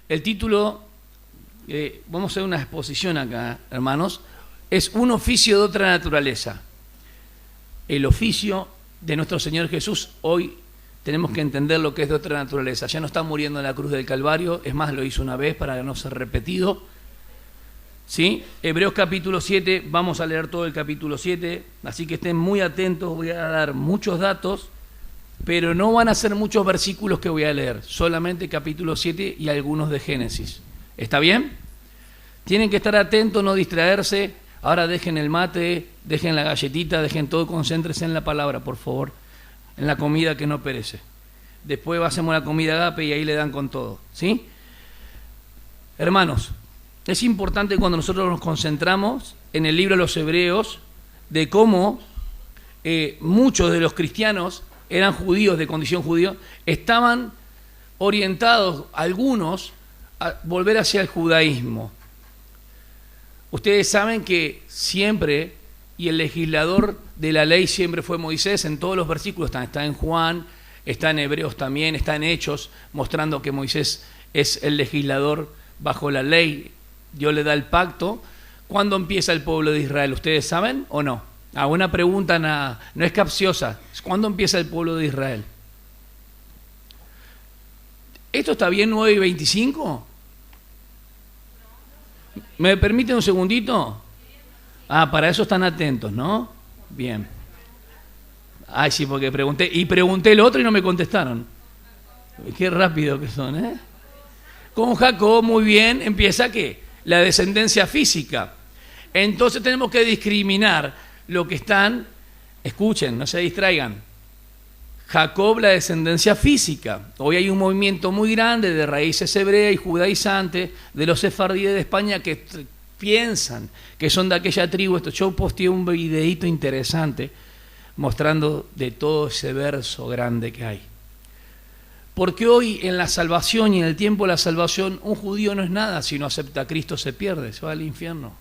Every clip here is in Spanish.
El título, vamos a hacer una exposición acá, hermanos, es un oficio de otra naturaleza. El oficio de nuestro Señor Jesús, hoy tenemos que entender lo que es de otra naturaleza. Ya no está muriendo en la cruz del Calvario, es más, lo hizo una vez para no ser repetido. ¿Sí? Hebreos capítulo 7, vamos a leer todo el capítulo 7, así que estén muy atentos, voy a dar muchos datos, pero no van a ser muchos versículos que voy a leer, solamente capítulo 7 y algunos de Génesis. ¿Está bien? Tienen que estar atentos, no distraerse. Ahora dejen el mate, dejen la galletita, dejen todo, concéntrense en la palabra, por favor, en la comida que no perece. Después hacemos la comida agape y ahí le dan con todo, ¿sí? Hermanos, es importante cuando nosotros nos concentramos en el libro de los Hebreos de cómo muchos de los cristianos eran judíos, de condición judía, estaban orientados, algunos, a volver hacia el judaísmo. Ustedes saben que siempre, y el legislador de la ley siempre fue Moisés, en todos los versículos está en Juan, está en Hebreos también, está en Hechos, mostrando que Moisés es el legislador bajo la ley. Dios le da el pacto. ¿Cuándo empieza el pueblo de Israel? ¿Ustedes saben o no? Una pregunta no es capciosa. ¿Cuándo empieza el pueblo de Israel? ¿Esto está bien 9:25? ¿Me permiten un segundito? Para eso están atentos, ¿no? Bien. Ay, sí, porque pregunté el otro y no me contestaron. Qué rápido que son, ¿eh? Con Jacob, muy bien, empieza ¿qué? La descendencia física. Entonces tenemos que discriminar lo que están, escuchen, no se distraigan. Jacob, la descendencia física. Hoy hay un movimiento muy grande de raíces hebreas y judaizantes, de los sefardíes de España que piensan que son de aquella tribu. Yo posteé un videíto interesante mostrando de todo ese verso grande que hay. Porque hoy en la salvación y en el tiempo de la salvación, un judío no es nada, si no acepta a Cristo se pierde, se va al infierno.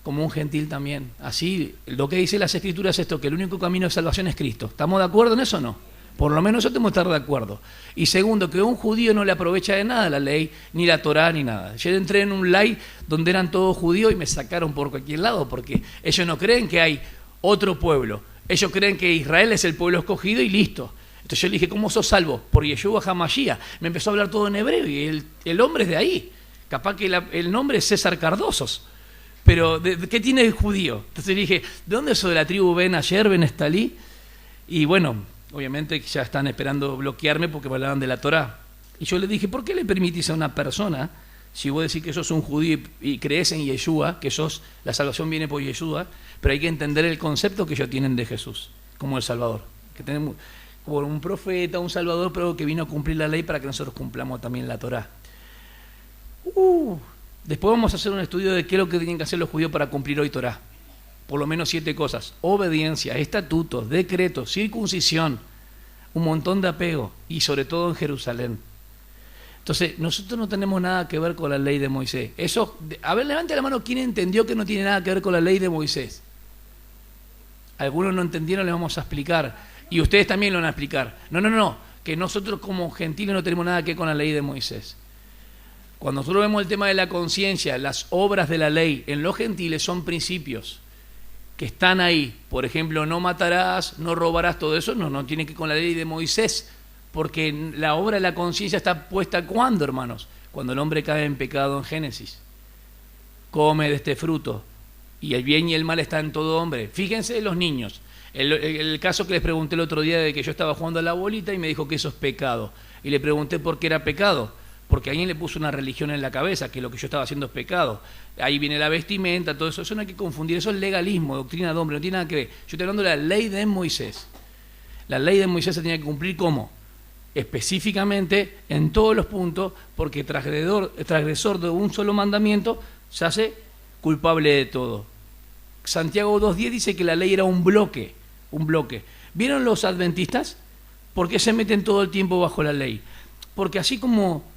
Como un gentil también. Así, lo que dice las Escrituras es esto, que el único camino de salvación es Cristo. ¿Estamos de acuerdo en eso o no? Por lo menos yo tengo que estar de acuerdo. Y segundo, que un judío no le aprovecha de nada la ley, ni la Torá, ni nada. Yo entré en un live donde eran todos judíos y me sacaron por cualquier lado, porque ellos no creen que hay otro pueblo. Ellos creen que Israel es el pueblo escogido y listo. Entonces yo le dije, ¿cómo sos salvo? Por Yeshua HaMashiach. Me empezó a hablar todo en hebreo y el hombre es de ahí. Capaz que el nombre es César Cardosos. Pero, ¿qué tiene el judío? Entonces le dije, ¿de dónde sos de la tribu Ben Asher, Ben Estalí? Y bueno, obviamente ya están esperando bloquearme porque me hablaban de la Torá. Y yo le dije, ¿por qué le permitís a una persona, si vos decís que sos un judío y crees en Yeshua, que la salvación viene por Yeshua, pero hay que entender el concepto que ellos tienen de Jesús, como el Salvador, que tenemos como un profeta, un Salvador, pero que vino a cumplir la ley para que nosotros cumplamos también la Torá. Después vamos a hacer un estudio de qué es lo que tienen que hacer los judíos para cumplir hoy Torá. Por lo menos 7 cosas. Obediencia, estatutos, decretos, circuncisión, un montón de apego y sobre todo en Jerusalén. Entonces, nosotros no tenemos nada que ver con la ley de Moisés. Eso, a ver, levante la mano, ¿quién entendió que no tiene nada que ver con la ley de Moisés? Algunos no entendieron, les vamos a explicar. Y ustedes también lo van a explicar. No, que nosotros como gentiles no tenemos nada que ver con la ley de Moisés. Cuando nosotros vemos el tema de la conciencia, las obras de la ley en los gentiles son principios que están ahí. Por ejemplo, no matarás, no robarás, todo eso no tiene que ver con la ley de Moisés, porque la obra de la conciencia está puesta ¿cuándo, hermanos? Cuando el hombre cae en pecado en Génesis. Come de este fruto y el bien y el mal está en todo hombre. Fíjense en los niños. El caso que les pregunté el otro día de que yo estaba jugando a la bolita y me dijo que eso es pecado. Y le pregunté por qué era pecado. Porque alguien le puso una religión en la cabeza, que lo que yo estaba haciendo es pecado. Ahí viene la vestimenta, todo eso. Eso no hay que confundir, eso es legalismo, doctrina de hombre, no tiene nada que ver. Yo estoy hablando de la ley de Moisés. La ley de Moisés se tenía que cumplir ¿cómo? Específicamente, en todos los puntos, porque transgresor de un solo mandamiento se hace culpable de todo. Santiago 2.10 dice que la ley era un bloque. ¿Vieron los adventistas? ¿Por qué se meten todo el tiempo bajo la ley? Porque así como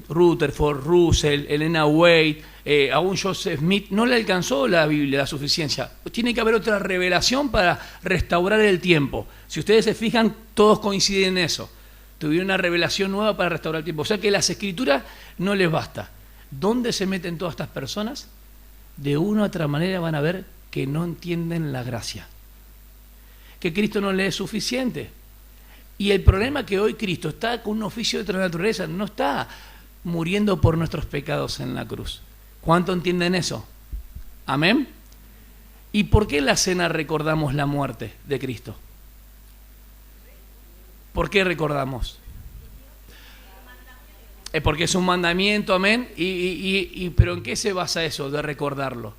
Rutherford, Russell, Elena White, aún Joseph Smith, no le alcanzó la Biblia, la suficiencia. Tiene que haber otra revelación para restaurar el tiempo. Si ustedes se fijan, todos coinciden en eso. tuvieron una revelación nueva para restaurar el tiempo. O sea que las escrituras no les basta. ¿Dónde se meten todas estas personas? De una u otra manera van a ver que no entienden la gracia, que Cristo no les es suficiente. Y el problema es que hoy Cristo está con un oficio de otra naturaleza, no está muriendo por nuestros pecados en la cruz. ¿Cuánto entienden eso? ¿Amén? ¿Y por qué en la cena recordamos la muerte de Cristo? ¿Por qué recordamos? Porque es un mandamiento, amén. ¿Pero en qué se basa eso de recordarlo?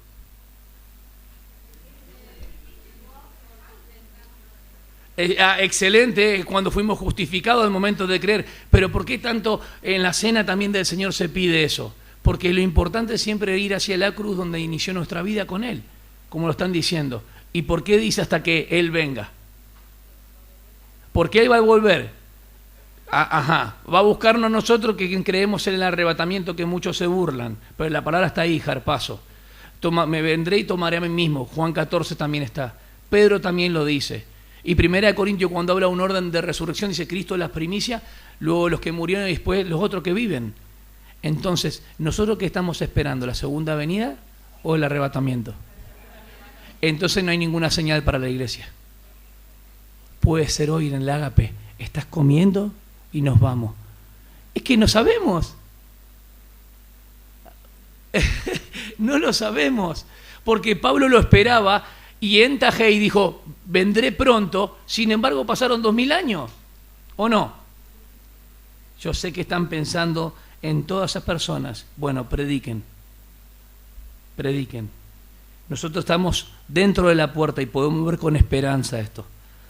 Excelente, cuando fuimos justificados al momento de creer. Pero ¿por qué tanto en la cena también del Señor se pide eso? Porque lo importante es siempre ir hacia la cruz donde inició nuestra vida con Él, como lo están diciendo. ¿Y por qué dice hasta que Él venga? Porque Él va a volver. Va a buscarnos nosotros que creemos en el arrebatamiento, que muchos se burlan. Pero la palabra está ahí, Jarpazo. Me vendré y tomaré a mí mismo. Juan 14 también está. Pedro también lo dice. Y 1 Corintios, cuando habla un orden de resurrección, dice Cristo es la primicia, luego los que murieron y después los otros que viven. Entonces, ¿nosotros qué estamos esperando? ¿La segunda venida o el arrebatamiento? Entonces no hay ninguna señal para la iglesia. Puede ser hoy en el ágape, estás comiendo y nos vamos. Es que no sabemos. No lo sabemos. Porque Pablo lo esperaba y en Tajei dijo, vendré pronto, sin embargo pasaron 2000 años. ¿O no? Yo sé que están pensando en todas esas personas. Bueno, prediquen. Prediquen. Nosotros estamos dentro de la puerta y podemos ver con esperanza esto.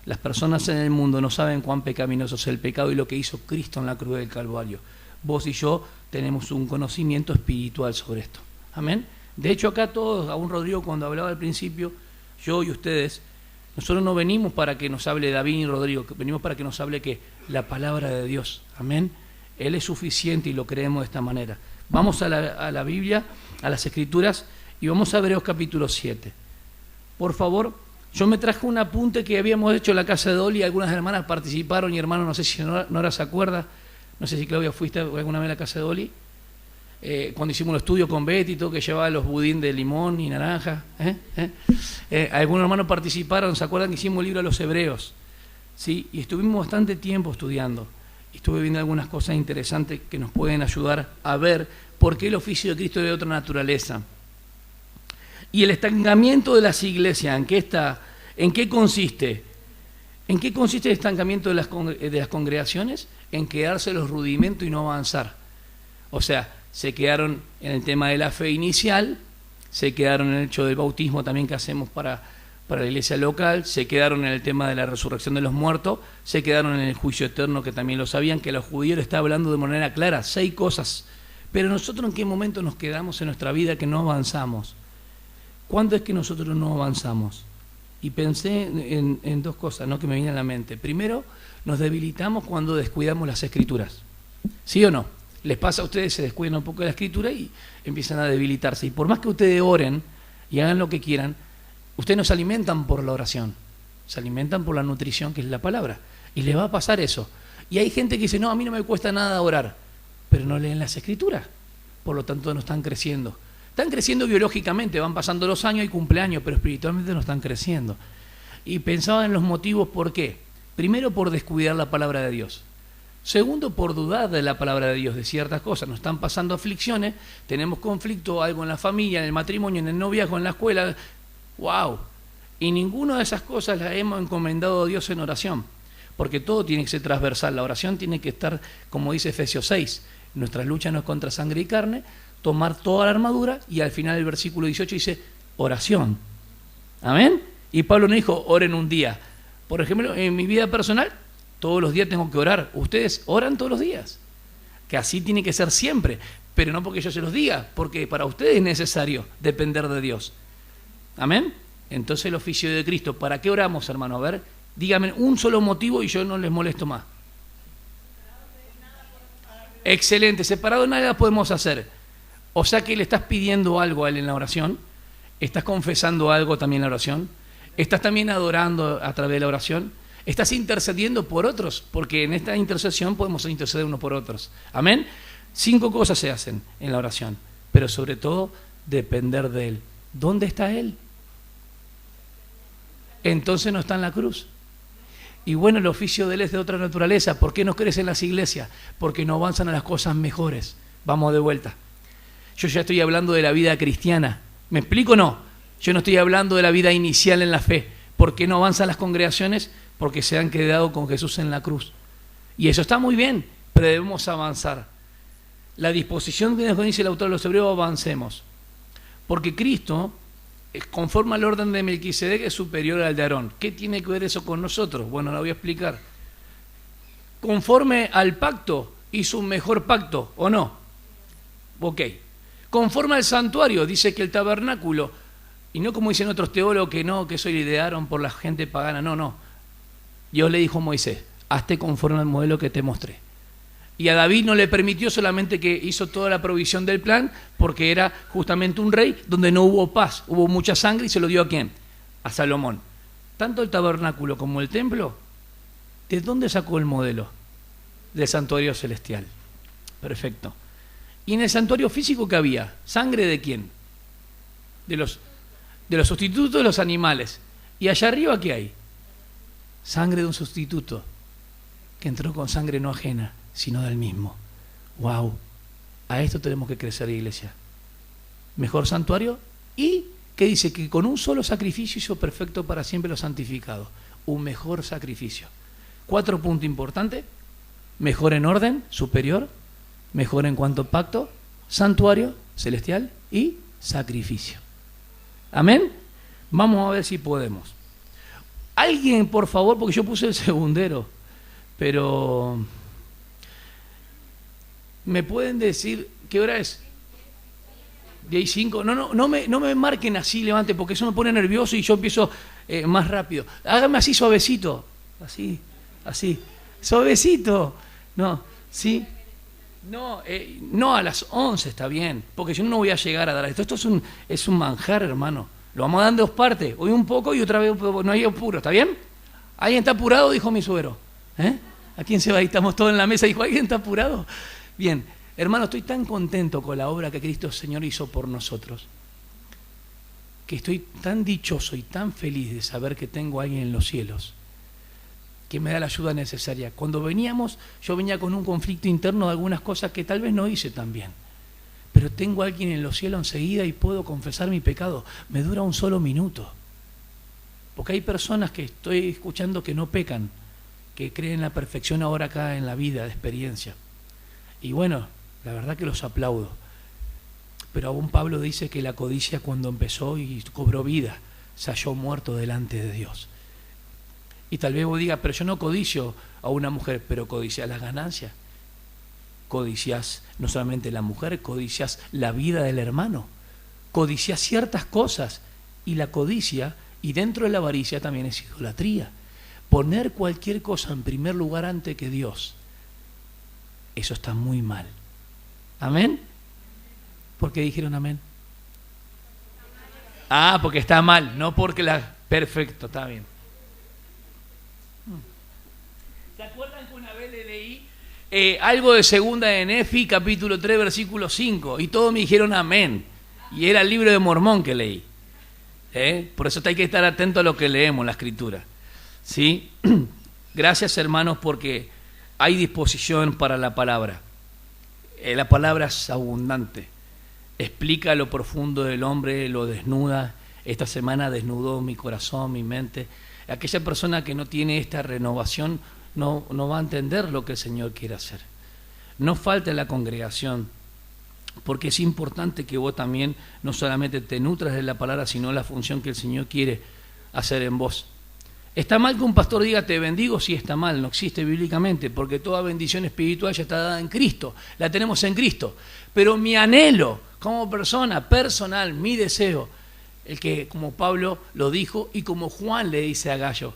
Las personas en el mundo no saben cuán pecaminoso es el pecado y lo que hizo Cristo en la cruz del Calvario. Vos y yo tenemos un conocimiento espiritual sobre esto. Amén. De hecho, acá todos, aún Rodrigo cuando hablaba al principio, yo y ustedes, nosotros no venimos para que nos hable David y Rodrigo, venimos para que nos hable que la palabra de Dios. Amén. Él es suficiente y lo creemos de esta manera. Vamos a la Biblia, a las Escrituras, y vamos a Hebreos capítulo 7. Por favor, yo me traje un apunte que habíamos hecho en la casa de Dolly, algunas hermanas participaron y hermanos, no sé si Nora se acuerda, no sé si Claudia fuiste alguna vez a la casa de Dolly, cuando hicimos el estudio con Betty y todo, que llevaba los budín de limón y naranja. Algunos hermanos participaron, ¿se acuerdan que hicimos el libro de los Hebreos? ¿Sí? Y estuvimos bastante tiempo estudiando. Estuve viendo algunas cosas interesantes que nos pueden ayudar a ver por qué el oficio de Cristo es de otra naturaleza. Y el estancamiento de las iglesias, ¿en qué está? ¿En qué consiste? ¿En qué consiste el estancamiento de las congregaciones? En quedarse los rudimentos y no avanzar. O sea, se quedaron en el tema de la fe inicial, se quedaron en el hecho del bautismo también que hacemos para la iglesia local, se quedaron en el tema de la resurrección de los muertos, se quedaron en el juicio eterno, que también lo sabían, que los judíos estaban hablando de manera clara, 6 cosas. Pero nosotros, ¿en qué momento nos quedamos en nuestra vida que no avanzamos? ¿Cuándo es que nosotros no avanzamos? Y pensé en 2 cosas, ¿no?, que me vienen a la mente. Primero, nos debilitamos cuando descuidamos las Escrituras. ¿Sí o no? Les pasa a ustedes, se descuidan un poco de la Escritura y empiezan a debilitarse. Y por más que ustedes oren y hagan lo que quieran, ustedes no se alimentan por la oración, se alimentan por la nutrición que es la palabra. Y les va a pasar eso. Y hay gente que dice, no, a mí no me cuesta nada orar, pero no leen las Escrituras. Por lo tanto, no están creciendo. Están creciendo biológicamente, van pasando los años y cumpleaños, pero espiritualmente no están creciendo. Y pensaba en los motivos por qué. Primero, por descuidar la palabra de Dios. Segundo, por dudar de la palabra de Dios, de ciertas cosas. Nos están pasando aflicciones, tenemos conflicto, algo en la familia, en el matrimonio, en el noviazgo, en la escuela. ¡Wow! Y ninguna de esas cosas las hemos encomendado a Dios en oración. Porque todo tiene que ser transversal. La oración tiene que estar, como dice Efesios 6, nuestra lucha no es contra sangre y carne, tomar toda la armadura, y al final el versículo 18 dice oración. ¿Amén? Y Pablo nos dijo, oren un día. Por ejemplo, en mi vida personal, todos los días tengo que orar. Ustedes oran todos los días. Que así tiene que ser siempre. Pero no porque yo se los diga, porque para ustedes es necesario depender de Dios. ¿Amén? Entonces el oficio de Cristo. ¿Para qué oramos, hermano? A ver, díganme un solo motivo y yo no les molesto más. Excelente, separado nada podemos hacer. O sea que le estás pidiendo algo a él en la oración, estás confesando algo también en la oración, estás también adorando a través de la oración, ¿Estás intercediendo por otros? Porque en esta intercesión podemos interceder unos por otros. Amén. 5 cosas se hacen en la oración, pero sobre todo depender de Él. ¿Dónde está Él? Entonces no está en la cruz. Y bueno, el oficio de Él es de otra naturaleza. ¿Por qué no crecen las iglesias? Porque no avanzan a las cosas mejores. Vamos de vuelta. Yo ya estoy hablando de la vida cristiana. ¿Me explico o no? Yo no estoy hablando de la vida inicial en la fe. ¿Por qué no avanzan las congregaciones? Porque se han quedado con Jesús en la cruz. Y eso está muy bien, pero debemos avanzar. La disposición que nos dice el autor de los Hebreos, avancemos. Porque Cristo, conforme al orden de Melquisedec, es superior al de Aarón. ¿Qué tiene que ver eso con nosotros? Bueno, lo voy a explicar. Conforme al pacto, hizo un mejor pacto, ¿o no? Ok. Conforme al santuario, dice que el tabernáculo, y no como dicen otros teólogos que no, que eso lo idearon por la gente pagana, no. Dios le dijo a Moisés, hazte conforme al modelo que te mostré. Y a David no le permitió, solamente que hizo toda la provisión del plan, porque era justamente un rey donde no hubo paz, hubo mucha sangre, y se lo dio ¿a quién? A Salomón. Tanto el tabernáculo como el templo, ¿de dónde sacó el modelo? Del santuario celestial. Perfecto. ¿Y en el santuario físico qué había? ¿Sangre de quién? De los sustitutos de los animales. ¿Y allá arriba qué hay? Sangre de un sustituto que entró con sangre no ajena, sino del mismo. ¡Wow! A esto tenemos que crecer, iglesia. Mejor santuario, y que dice que con un solo sacrificio hizo perfecto para siempre los santificados. Un mejor sacrificio. 4 puntos importantes: mejor en orden, superior; mejor en cuanto a pacto, santuario celestial y sacrificio. ¿Amén? Vamos a ver si podemos. Alguien, por favor, porque yo puse el segundero, pero ¿me pueden decir qué hora es? 10:05. No me marquen así, levante, porque eso me pone nervioso y yo empiezo más rápido. Hágame así suavecito, así, suavecito. No, ¿sí? No, a las 11 está bien, porque yo no voy a llegar a dar esto. Esto es un manjar, hermano. Lo vamos a dar en 2 partes, hoy un poco y otra vez no hay apuro, ¿está bien? ¿Alguien está apurado? Dijo mi suegro. ¿A quién se va? Ahí estamos todos en la mesa, dijo, ¿alguien está apurado? Bien, hermano, estoy tan contento con la obra que Cristo Señor hizo por nosotros, que estoy tan dichoso y tan feliz de saber que tengo a alguien en los cielos que me da la ayuda necesaria. Cuando veníamos, yo venía con un conflicto interno de algunas cosas que tal vez no hice tan bien, pero tengo a alguien en los cielos enseguida y puedo confesar mi pecado. Me dura un solo minuto, porque hay personas que estoy escuchando que no pecan, que creen en la perfección ahora acá en la vida de experiencia, y bueno, la verdad que los aplaudo. Pero aún Pablo dice que la codicia, cuando empezó y cobró vida, se halló muerto delante de Dios. Y tal vez vos digas, pero yo no codicio a una mujer, pero codicias las ganancias. Codicias no solamente la mujer, codicias la vida del hermano. Codicias ciertas cosas. Y la codicia, y dentro de la avaricia, también es idolatría. Poner cualquier cosa en primer lugar antes que Dios, eso está muy mal. ¿Amén? ¿Por qué dijeron amén? Ah, porque está mal, no porque la... Perfecto, está bien. ¿Se acuerdan que una vez le leí algo de segunda de Nefi, capítulo 3, versículo 5? Y todos me dijeron amén. Y era el libro de Mormón que leí. Por eso hay que estar atento a lo que leemos, la escritura. ¿Sí? Gracias, hermanos, porque hay disposición para la palabra. La palabra es abundante. Explica lo profundo del hombre, lo desnuda. Esta semana desnudó mi corazón, mi mente. Aquella persona que no tiene esta renovación no va a entender lo que el Señor quiere hacer. No falte la congregación, porque es importante que vos también no solamente te nutras de la palabra, sino la función que el Señor quiere hacer en vos. ¿Está mal que un pastor diga te bendigo? Sí, está mal, no existe bíblicamente, porque toda bendición espiritual ya está dada en Cristo, la tenemos en Cristo. Pero mi anhelo como persona, personal, mi deseo, el que como Pablo lo dijo y como Juan le dice a Gallo,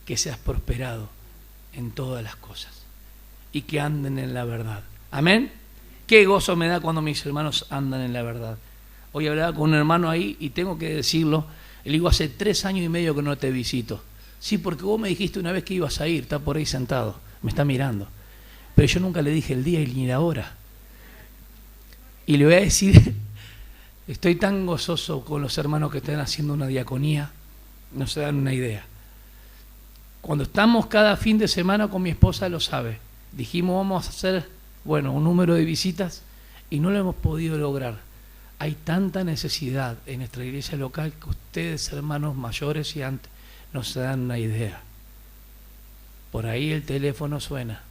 que seas prosperado en todas las cosas y que anden en la verdad. Amén. Qué gozo me da cuando mis hermanos andan en la verdad. Hoy hablaba con un hermano ahí y tengo que decirlo, le digo, hace 3 años y medio que no te visito, Sí, porque vos me dijiste una vez que ibas a ir, está por ahí sentado, me está mirando. Pero yo nunca le dije el día ni la hora. Y le voy a decir, estoy tan gozoso con los hermanos que están haciendo una diaconía, no se dan una idea. Cuando estamos cada fin de semana con mi esposa, lo sabe, dijimos vamos a hacer, un número de visitas y no lo hemos podido lograr. Hay tanta necesidad en nuestra iglesia local que ustedes, hermanos mayores y antes, no se dan una idea. Por ahí el teléfono suena,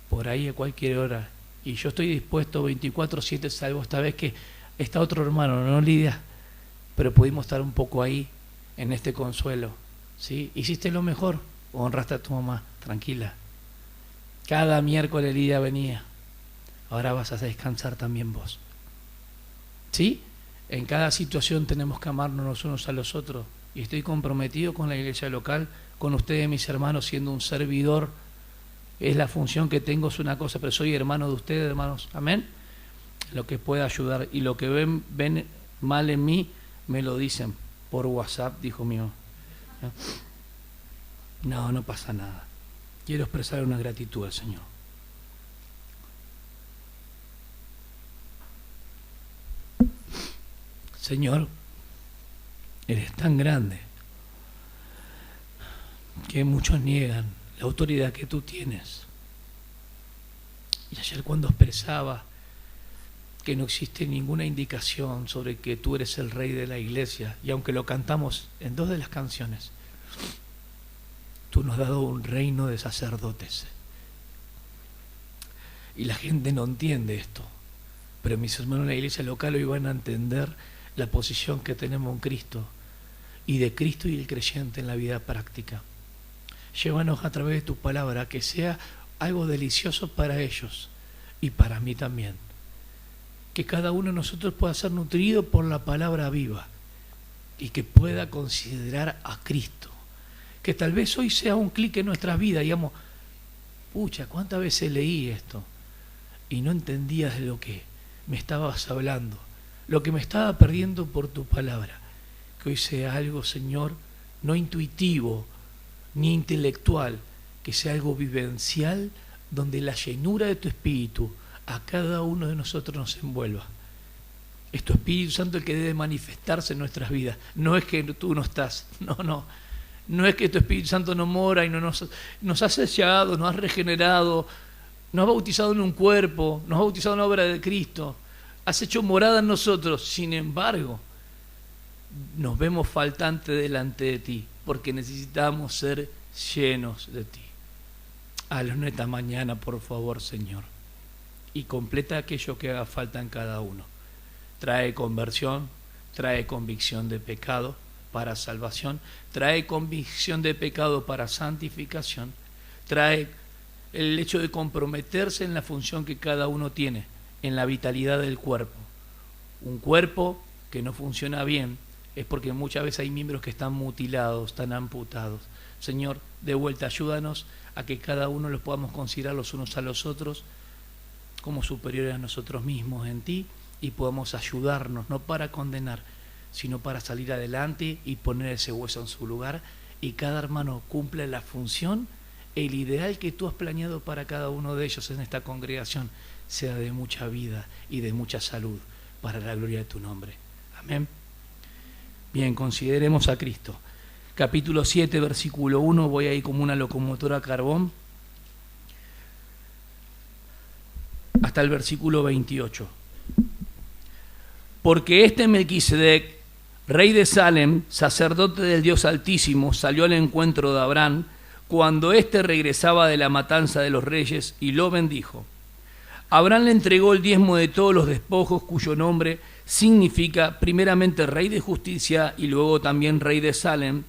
por ahí a cualquier hora, y yo estoy dispuesto 24/7, salvo esta vez que está otro hermano, no Lidia, pero pudimos estar un poco ahí en este consuelo, ¿sí? Hiciste lo mejor, honraste a tu mamá, tranquila. Cada miércoles Lidia venía, ahora vas a descansar también vos, ¿sí? En cada situación tenemos que amarnos los unos a los otros, y estoy comprometido con la iglesia local, con ustedes mis hermanos, siendo un servidor. Es la función que tengo, es una cosa, pero soy hermano de ustedes, hermanos, amén. Lo que pueda ayudar, y lo que ven mal en mí me lo dicen por WhatsApp, dijo mío. No pasa nada. Quiero expresar una gratitud al Señor. Señor, eres tan grande que muchos niegan la autoridad que tú tienes. Y ayer cuando expresaba que no existe ninguna indicación sobre que tú eres el rey de la iglesia, y aunque lo cantamos en 2 de las canciones, tú nos has dado un reino de sacerdotes. Y la gente no entiende esto, pero mis hermanos en la iglesia local hoy van a entender la posición que tenemos en Cristo, y de Cristo y el creyente en la vida práctica. Llévanos a través de tu palabra, que sea algo delicioso para ellos y para mí también. Que cada uno de nosotros pueda ser nutrido por la palabra viva y que pueda considerar a Cristo. Que tal vez hoy sea un clic en nuestra vida, digamos, pucha, ¿cuántas veces leí esto? Y no entendía de lo que me estabas hablando, lo que me estaba perdiendo por tu palabra. Que hoy sea algo, Señor, no intuitivo, ni intelectual, que sea algo vivencial, donde la llenura de tu Espíritu a cada uno de nosotros nos envuelva. Es tu Espíritu Santo el que debe manifestarse en nuestras vidas. No es que tú no estás, no es que tu Espíritu Santo no mora y no nos has sellado, nos has regenerado, nos has bautizado en un cuerpo, nos has bautizado en la obra de Cristo, has hecho morada en nosotros. Sin embargo, nos vemos faltantes delante de ti, porque necesitamos ser llenos de ti. Hazlo esta mañana, por favor, Señor, y completa aquello que haga falta en cada uno. Trae conversión, trae convicción de pecado para salvación, trae convicción de pecado para santificación, trae el hecho de comprometerse en la función que cada uno tiene, en la vitalidad del cuerpo. Un cuerpo que no funciona bien es porque muchas veces hay miembros que están mutilados, están amputados. Señor, de vuelta, ayúdanos a que cada uno los podamos considerar los unos a los otros como superiores a nosotros mismos en ti, y podamos ayudarnos, no para condenar, sino para salir adelante y poner ese hueso en su lugar, y cada hermano cumple la función, el ideal que tú has planeado para cada uno de ellos en esta congregación, sea de mucha vida y de mucha salud, para la gloria de tu nombre. Amén. Bien, consideremos a Cristo. Capítulo 7, versículo 1, voy ahí como una locomotora a carbón, hasta el versículo 28. Porque este Melquisedec, rey de Salem, sacerdote del Dios Altísimo, salió al encuentro de Abraham cuando éste regresaba de la matanza de los reyes, y lo bendijo. Abraham le entregó el diezmo de todos los despojos, cuyo nombre significa primeramente rey de justicia y luego también rey de Salem,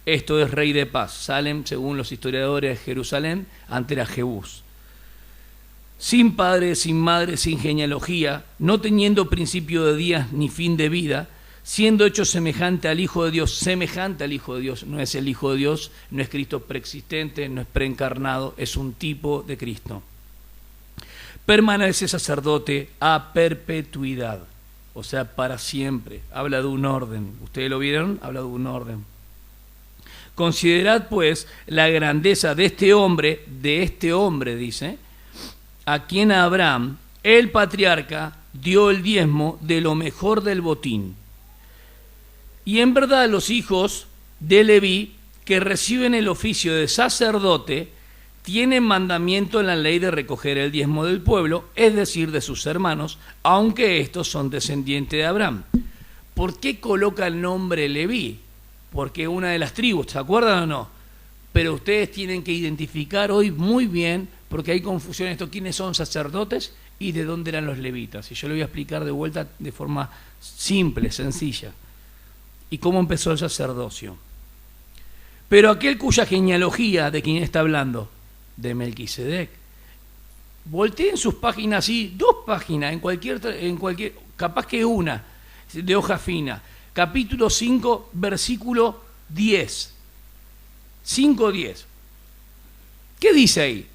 esto es rey de paz. Salem, según los historiadores de Jerusalén, antes era Jebús. Sin padre, sin madre, sin genealogía, no teniendo principio de días ni fin de vida, siendo hecho semejante al Hijo de Dios, no es el Hijo de Dios, no es Cristo preexistente, no es preencarnado, es un tipo de Cristo. Permanece sacerdote a perpetuidad, o sea, para siempre. Habla de un orden. ¿Ustedes lo vieron? Habla de un orden. Considerad pues la grandeza de este hombre, dice, a quien Abraham, el patriarca, dio el diezmo de lo mejor del botín. Y en verdad los hijos de Leví, que reciben el oficio de sacerdote, tienen mandamiento en la ley de recoger el diezmo del pueblo, es decir, de sus hermanos, aunque estos son descendientes de Abraham. ¿Por qué coloca el nombre Leví? Porque una de las tribus, ¿se acuerdan o no? Pero ustedes tienen que identificar hoy muy bien, porque hay confusión en esto, quiénes son sacerdotes y de dónde eran los levitas. Y yo le voy a explicar de vuelta de forma simple, sencilla. Y cómo empezó el sacerdocio. Pero aquel cuya genealogía, ¿de quién está hablando? De Melquisedec. Volteen sus páginas así, 2 páginas, en cualquier, capaz que una, de hoja fina. Capítulo 5, versículo 10. 5:10. ¿Qué dice ahí?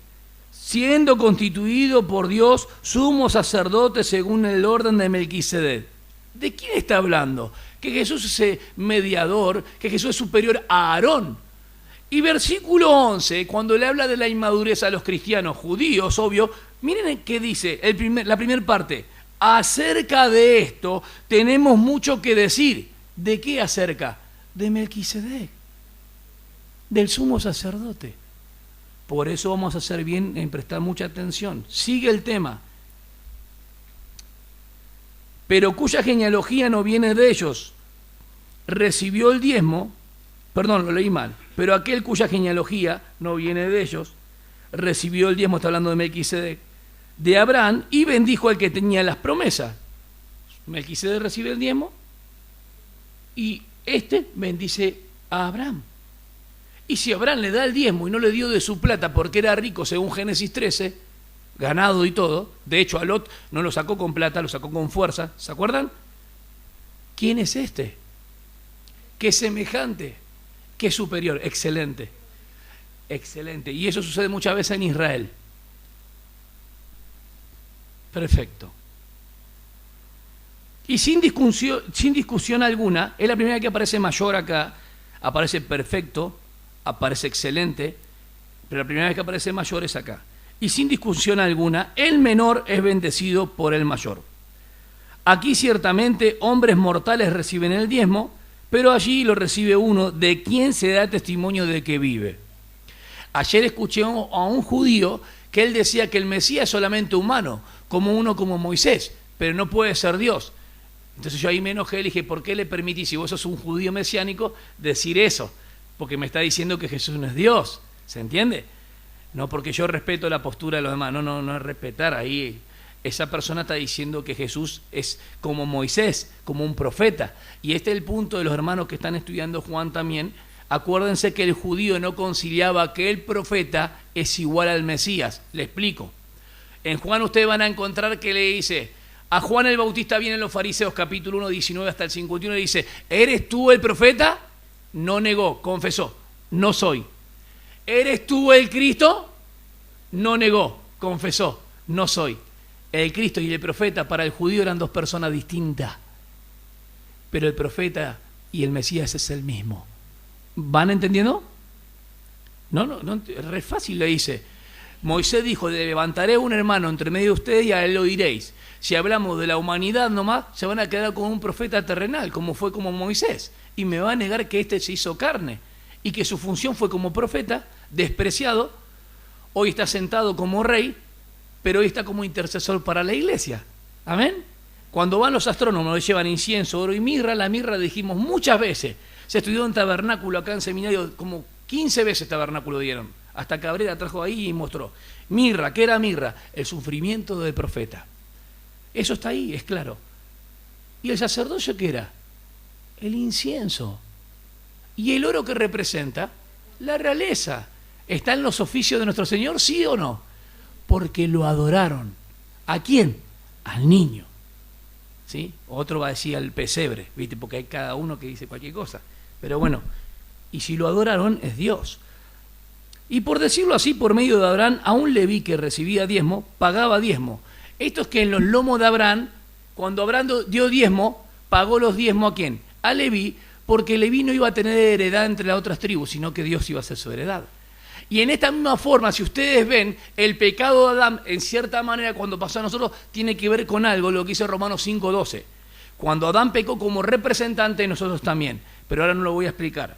Siendo constituido por Dios sumo sacerdote según el orden de Melquisedec. ¿De quién está hablando? Que Jesús es mediador, que Jesús es superior a Aarón. Y versículo 11, cuando le habla de la inmadurez a los cristianos judíos, obvio, miren qué dice la primera parte. Acerca de esto tenemos mucho que decir. ¿De qué acerca? De Melquisedec, del sumo sacerdote. Por eso vamos a hacer bien en prestar mucha atención. Sigue el tema. Pero cuya genealogía no viene de ellos, recibió el diezmo, perdón, lo leí mal, pero aquel cuya genealogía no viene de ellos, recibió el diezmo, está hablando de Melquisedec, de Abraham, y bendijo al que tenía las promesas. Melquisedec recibe el diezmo, y bendice a Abraham. Y si Abraham le da el diezmo y no le dio de su plata porque era rico, según Génesis 13, ganado y todo, de hecho a Lot no lo sacó con plata, lo sacó con fuerza, ¿se acuerdan? ¿Quién es este? ¿Qué semejante? ¿Qué superior? Excelente. Excelente. Y eso sucede muchas veces en Israel. Perfecto. Y sin discusión alguna, es la primera vez que aparece mayor acá, aparece perfecto, aparece excelente, pero la primera vez que aparece mayor es acá. Y sin discusión alguna, el menor es bendecido por el mayor. Aquí ciertamente hombres mortales reciben el diezmo, pero allí lo recibe uno de quien se da testimonio de que vive. Ayer escuché a un judío que él decía que el Mesías es solamente humano, como uno como Moisés, pero no puede ser Dios. Entonces yo ahí me enojé y le dije, ¿por qué le permitís, si vos sos un judío mesiánico, decir eso? Porque me está diciendo que Jesús no es Dios, ¿se entiende? No porque yo respeto la postura de los demás, no es respetar ahí. Esa persona está diciendo que Jesús es como Moisés, como un profeta. Y este es el punto de los hermanos que están estudiando Juan también. Acuérdense que el judío no conciliaba que el profeta es igual al Mesías. Le explico. En Juan ustedes van a encontrar que le dice, a Juan el Bautista vienen los fariseos, capítulo 1, 19 hasta el 51, y dice, ¿eres tú el profeta? No negó, confesó, no soy. ¿Eres tú el Cristo? No negó, confesó, no soy. El Cristo y el profeta para el judío eran 2 personas distintas, pero el profeta y el Mesías es el mismo. ¿Van entendiendo? No, es re fácil, le dice. Moisés dijo, levantaré un hermano entre medio de ustedes y a él lo oiréis. Si hablamos de la humanidad nomás, se van a quedar con un profeta terrenal, como fue como Moisés, y me va a negar que este se hizo carne, y que su función fue como profeta, despreciado, hoy está sentado como rey, pero hoy está como intercesor para la iglesia. ¿Amén? Cuando van los astrónomos, les llevan incienso, oro y mirra, la mirra dijimos muchas veces, se estudió en tabernáculo acá en seminario, como 15 veces tabernáculo dieron, hasta Cabrera trajo ahí y mostró. Mirra, ¿qué era mirra? El sufrimiento del profeta. Eso está ahí, es claro. ¿Y el sacerdocio qué era? El incienso. ¿Y el oro que representa? La realeza. ¿Está en los oficios de nuestro Señor, sí o no? Porque lo adoraron. ¿A quién? Al niño. ¿Sí? Otro va a decir al pesebre, ¿viste? Porque hay cada uno que dice cualquier cosa. Pero bueno, y si lo adoraron, es Dios. Y por decirlo así, por medio de Abraham, a un Leví que recibía diezmo, pagaba diezmo. Esto es que en los lomos de Abraham, cuando Abraham dio diezmo, pagó los diezmos ¿a quién? A Leví, porque Leví no iba a tener heredad entre las otras tribus, sino que Dios iba a ser su heredad. Y en esta misma forma, si ustedes ven, el pecado de Adán, en cierta manera, cuando pasó a nosotros, tiene que ver con algo, lo que dice Romanos 5:12. Cuando Adán pecó como representante, nosotros también. Pero ahora no lo voy a explicar.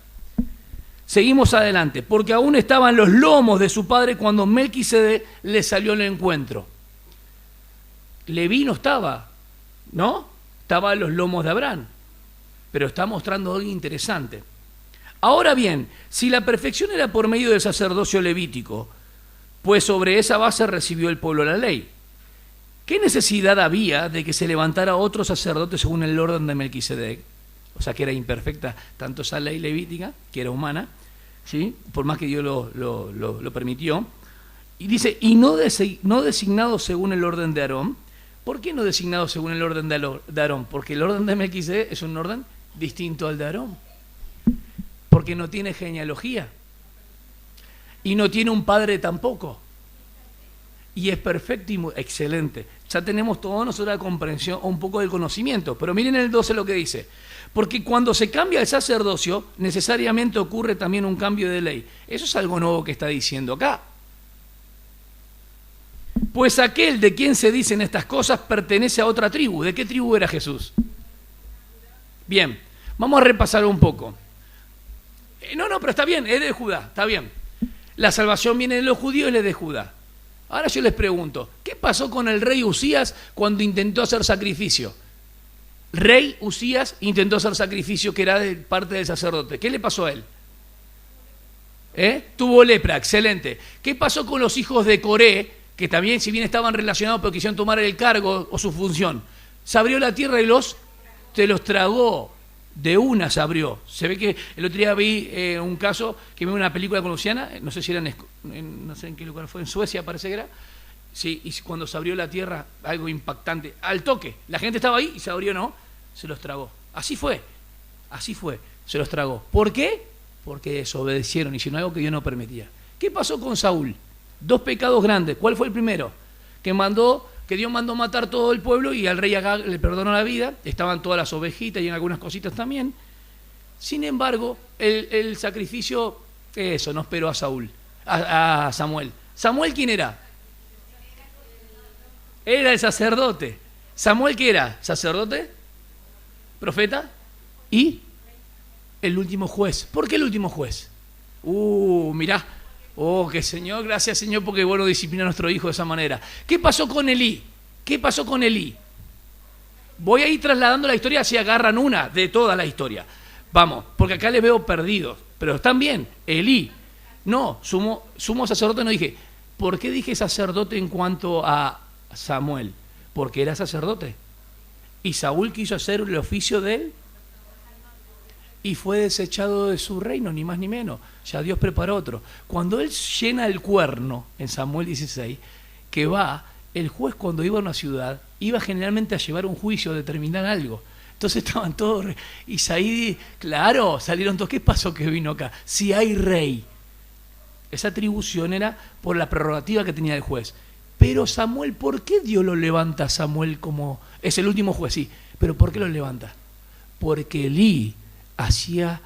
Seguimos adelante. Porque aún estaban los lomos de su padre cuando Melquisedec le salió al encuentro. Leví no estaba, ¿no? Estaba en los lomos de Abraham. Pero está mostrando algo interesante. Ahora bien, si la perfección era por medio del sacerdocio levítico, pues sobre esa base recibió el pueblo la ley. ¿Qué necesidad había de que se levantara otro sacerdote según el orden de Melquisedec? O sea, que era imperfecta tanto esa ley levítica, que era humana, ¿sí? Por más que Dios lo permitió. Y dice, y no designado según el orden de Aarón. ¿Por qué no designado según el orden de Aarón? Porque el orden de Melquisedec es un orden distinto al de Aarón. Porque no tiene genealogía. Y no tiene un padre tampoco. Y es perfecto y excelente. Ya tenemos toda nosotros la comprensión o un poco del conocimiento. Pero miren el 12 lo que dice. Porque cuando se cambia el sacerdocio, necesariamente ocurre también un cambio de ley. Eso es algo nuevo que está diciendo acá. Pues aquel de quien se dicen estas cosas pertenece a otra tribu. ¿De qué tribu era Jesús? Bien, vamos a repasar un poco. No, pero está bien, es de Judá, está bien. La salvación viene de los judíos y es de Judá. Ahora yo les pregunto, ¿qué pasó con el rey Usías cuando intentó hacer sacrificio? Rey Usías intentó hacer sacrificio que era de parte del sacerdote. ¿Qué le pasó a él? Tuvo lepra, excelente. ¿Qué pasó con los hijos de Coré, que también si bien estaban relacionados pero quisieron tomar el cargo o su función? Se abrió la tierra y te los tragó. De una se abrió. Se ve que el otro día vi un caso, que vi una película con Luciana, no sé si era no sé en qué lugar fue, en Suecia parece que era, sí, y cuando se abrió la tierra, algo impactante, al toque, la gente estaba ahí y se abrió, no, se los tragó. Así fue, se los tragó. ¿Por qué? Porque desobedecieron, hicieron algo que Dios no permitía. ¿Qué pasó con Saúl? 2 pecados grandes. ¿Cuál fue el primero? Que Dios mandó matar todo el pueblo y al rey Agag le perdonó la vida, estaban todas las ovejitas y en algunas cositas también. Sin embargo, el sacrificio, eso, no esperó a Samuel. ¿Samuel quién era? Era el sacerdote. ¿Samuel qué era? ¿Sacerdote? ¿Profeta? ¿Y? El último juez. ¿Por qué el último juez? Mirá. Oh, que Señor, gracias Señor, porque bueno disciplina a nuestro hijo de esa manera. ¿Qué pasó con Elí? Voy a ir trasladando la historia si agarran una de toda la historia. Vamos, porque acá les veo perdidos, pero están bien. Elí, no, sumo sacerdote no dije. ¿Por qué dije sacerdote en cuanto a Samuel? Porque era sacerdote. Y Saúl quiso hacer el oficio de él y fue desechado de su reino, ni más ni menos. Ya Dios preparó otro. Cuando él llena el cuerno, en Samuel 16, que va, el juez cuando iba a una ciudad, iba generalmente a llevar un juicio, a determinar algo. Entonces estaban todos, Isaí, claro, salieron todos. ¿Qué pasó que vino acá? Si hay rey. Esa atribución era por la prerrogativa que tenía el juez. Pero Samuel, ¿por qué Dios lo levanta a Samuel como... Es el último juez, sí, pero ¿por qué lo levanta? Porque Elí hacía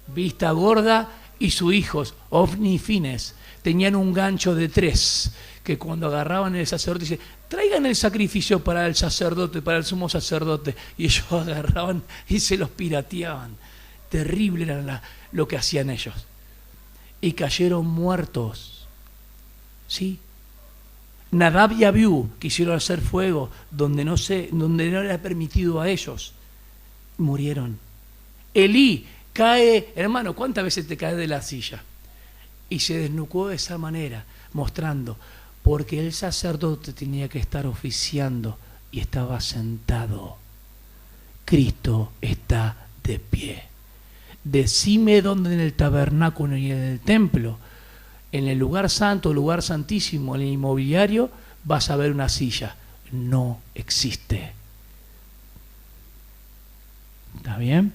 vista gorda y sus hijos, Ofni y Fines, tenían un gancho de 3, que cuando agarraban el sacerdote, dice, traigan el sacrificio para el sacerdote, para el sumo sacerdote, y ellos agarraban y se los pirateaban. Terrible era lo que hacían ellos. Y cayeron muertos. ¿Sí? Nadab y Abiú quisieron hacer fuego donde no era permitido a ellos. Murieron. Elí cae, hermano, ¿cuántas veces te caes de la silla? Y se desnucó de esa manera, mostrando, porque el sacerdote tenía que estar oficiando y estaba sentado. Cristo está de pie. Decime dónde en el tabernáculo y en el templo, en el lugar santo, lugar santísimo, en el inmobiliario, vas a ver una silla. No existe. ¿Está bien?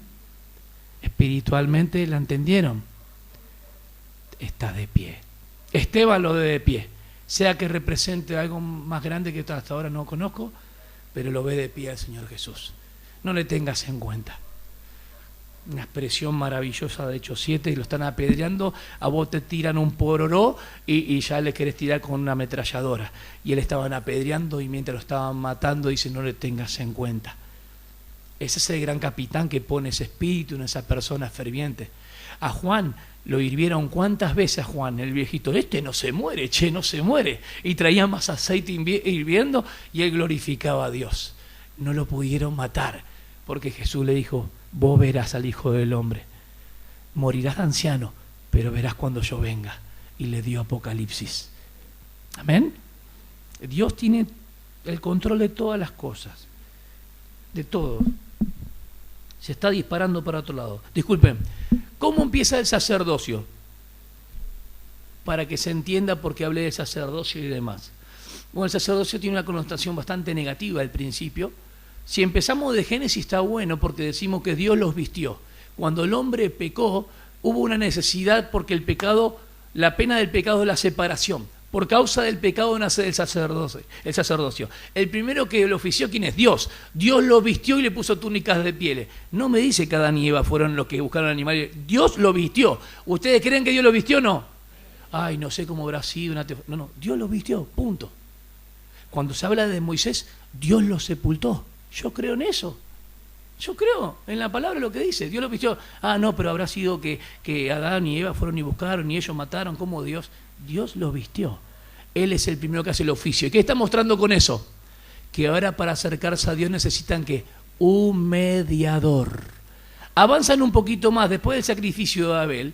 Espiritualmente la entendieron. Está de pie. Esteban lo ve de pie. Sea que represente algo más grande que hasta ahora no conozco, pero lo ve de pie al Señor Jesús. No le tengas en cuenta. Una expresión maravillosa de Hechos 7, y lo están apedreando, a vos te tiran un pororó y ya le querés tirar con una ametralladora. Y él estaban apedreando, y mientras lo estaban matando dice, no le tengas en cuenta. Ese es el gran capitán que pone ese espíritu en esa persona ferviente. A Juan lo hirvieron cuántas veces a Juan, el viejito, este no se muere, no se muere. Y traía más aceite hirviendo y él glorificaba a Dios. No lo pudieron matar, porque Jesús le dijo, vos verás al Hijo del Hombre, morirás de anciano, pero verás cuando yo venga. Y le dio Apocalipsis. Amén. Dios tiene el control de todas las cosas, de todo. Se está disparando para otro lado. Disculpen, ¿cómo empieza el sacerdocio? Para que se entienda por qué hablé de sacerdocio y demás. Bueno, el sacerdocio tiene una connotación bastante negativa al principio. Si empezamos de Génesis está bueno, porque decimos que Dios los vistió. Cuando el hombre pecó, hubo una necesidad, porque el pecado, la pena del pecado es la separación. Por causa del pecado nace el sacerdocio. El primero que lo ofició, ¿quién es? Dios. Dios lo vistió y le puso túnicas de pieles. No me dice que Adán y Eva fueron los que buscaron animales. Dios lo vistió. ¿Ustedes creen que Dios lo vistió o no? Ay, no sé cómo habrá sido. No, Dios lo vistió, punto. Cuando se habla de Moisés, Dios lo sepultó. Yo creo en eso. Yo creo en la palabra lo que dice. Dios lo vistió. Ah, no, pero habrá sido que Adán y Eva fueron y buscaron y ellos mataron. ¿Cómo Dios? Dios lo vistió. Él es el primero que hace el oficio. ¿Y qué está mostrando con eso? Que ahora para acercarse a Dios necesitan ¿qué? Un mediador. Avanzan un poquito más. Después del sacrificio de Abel,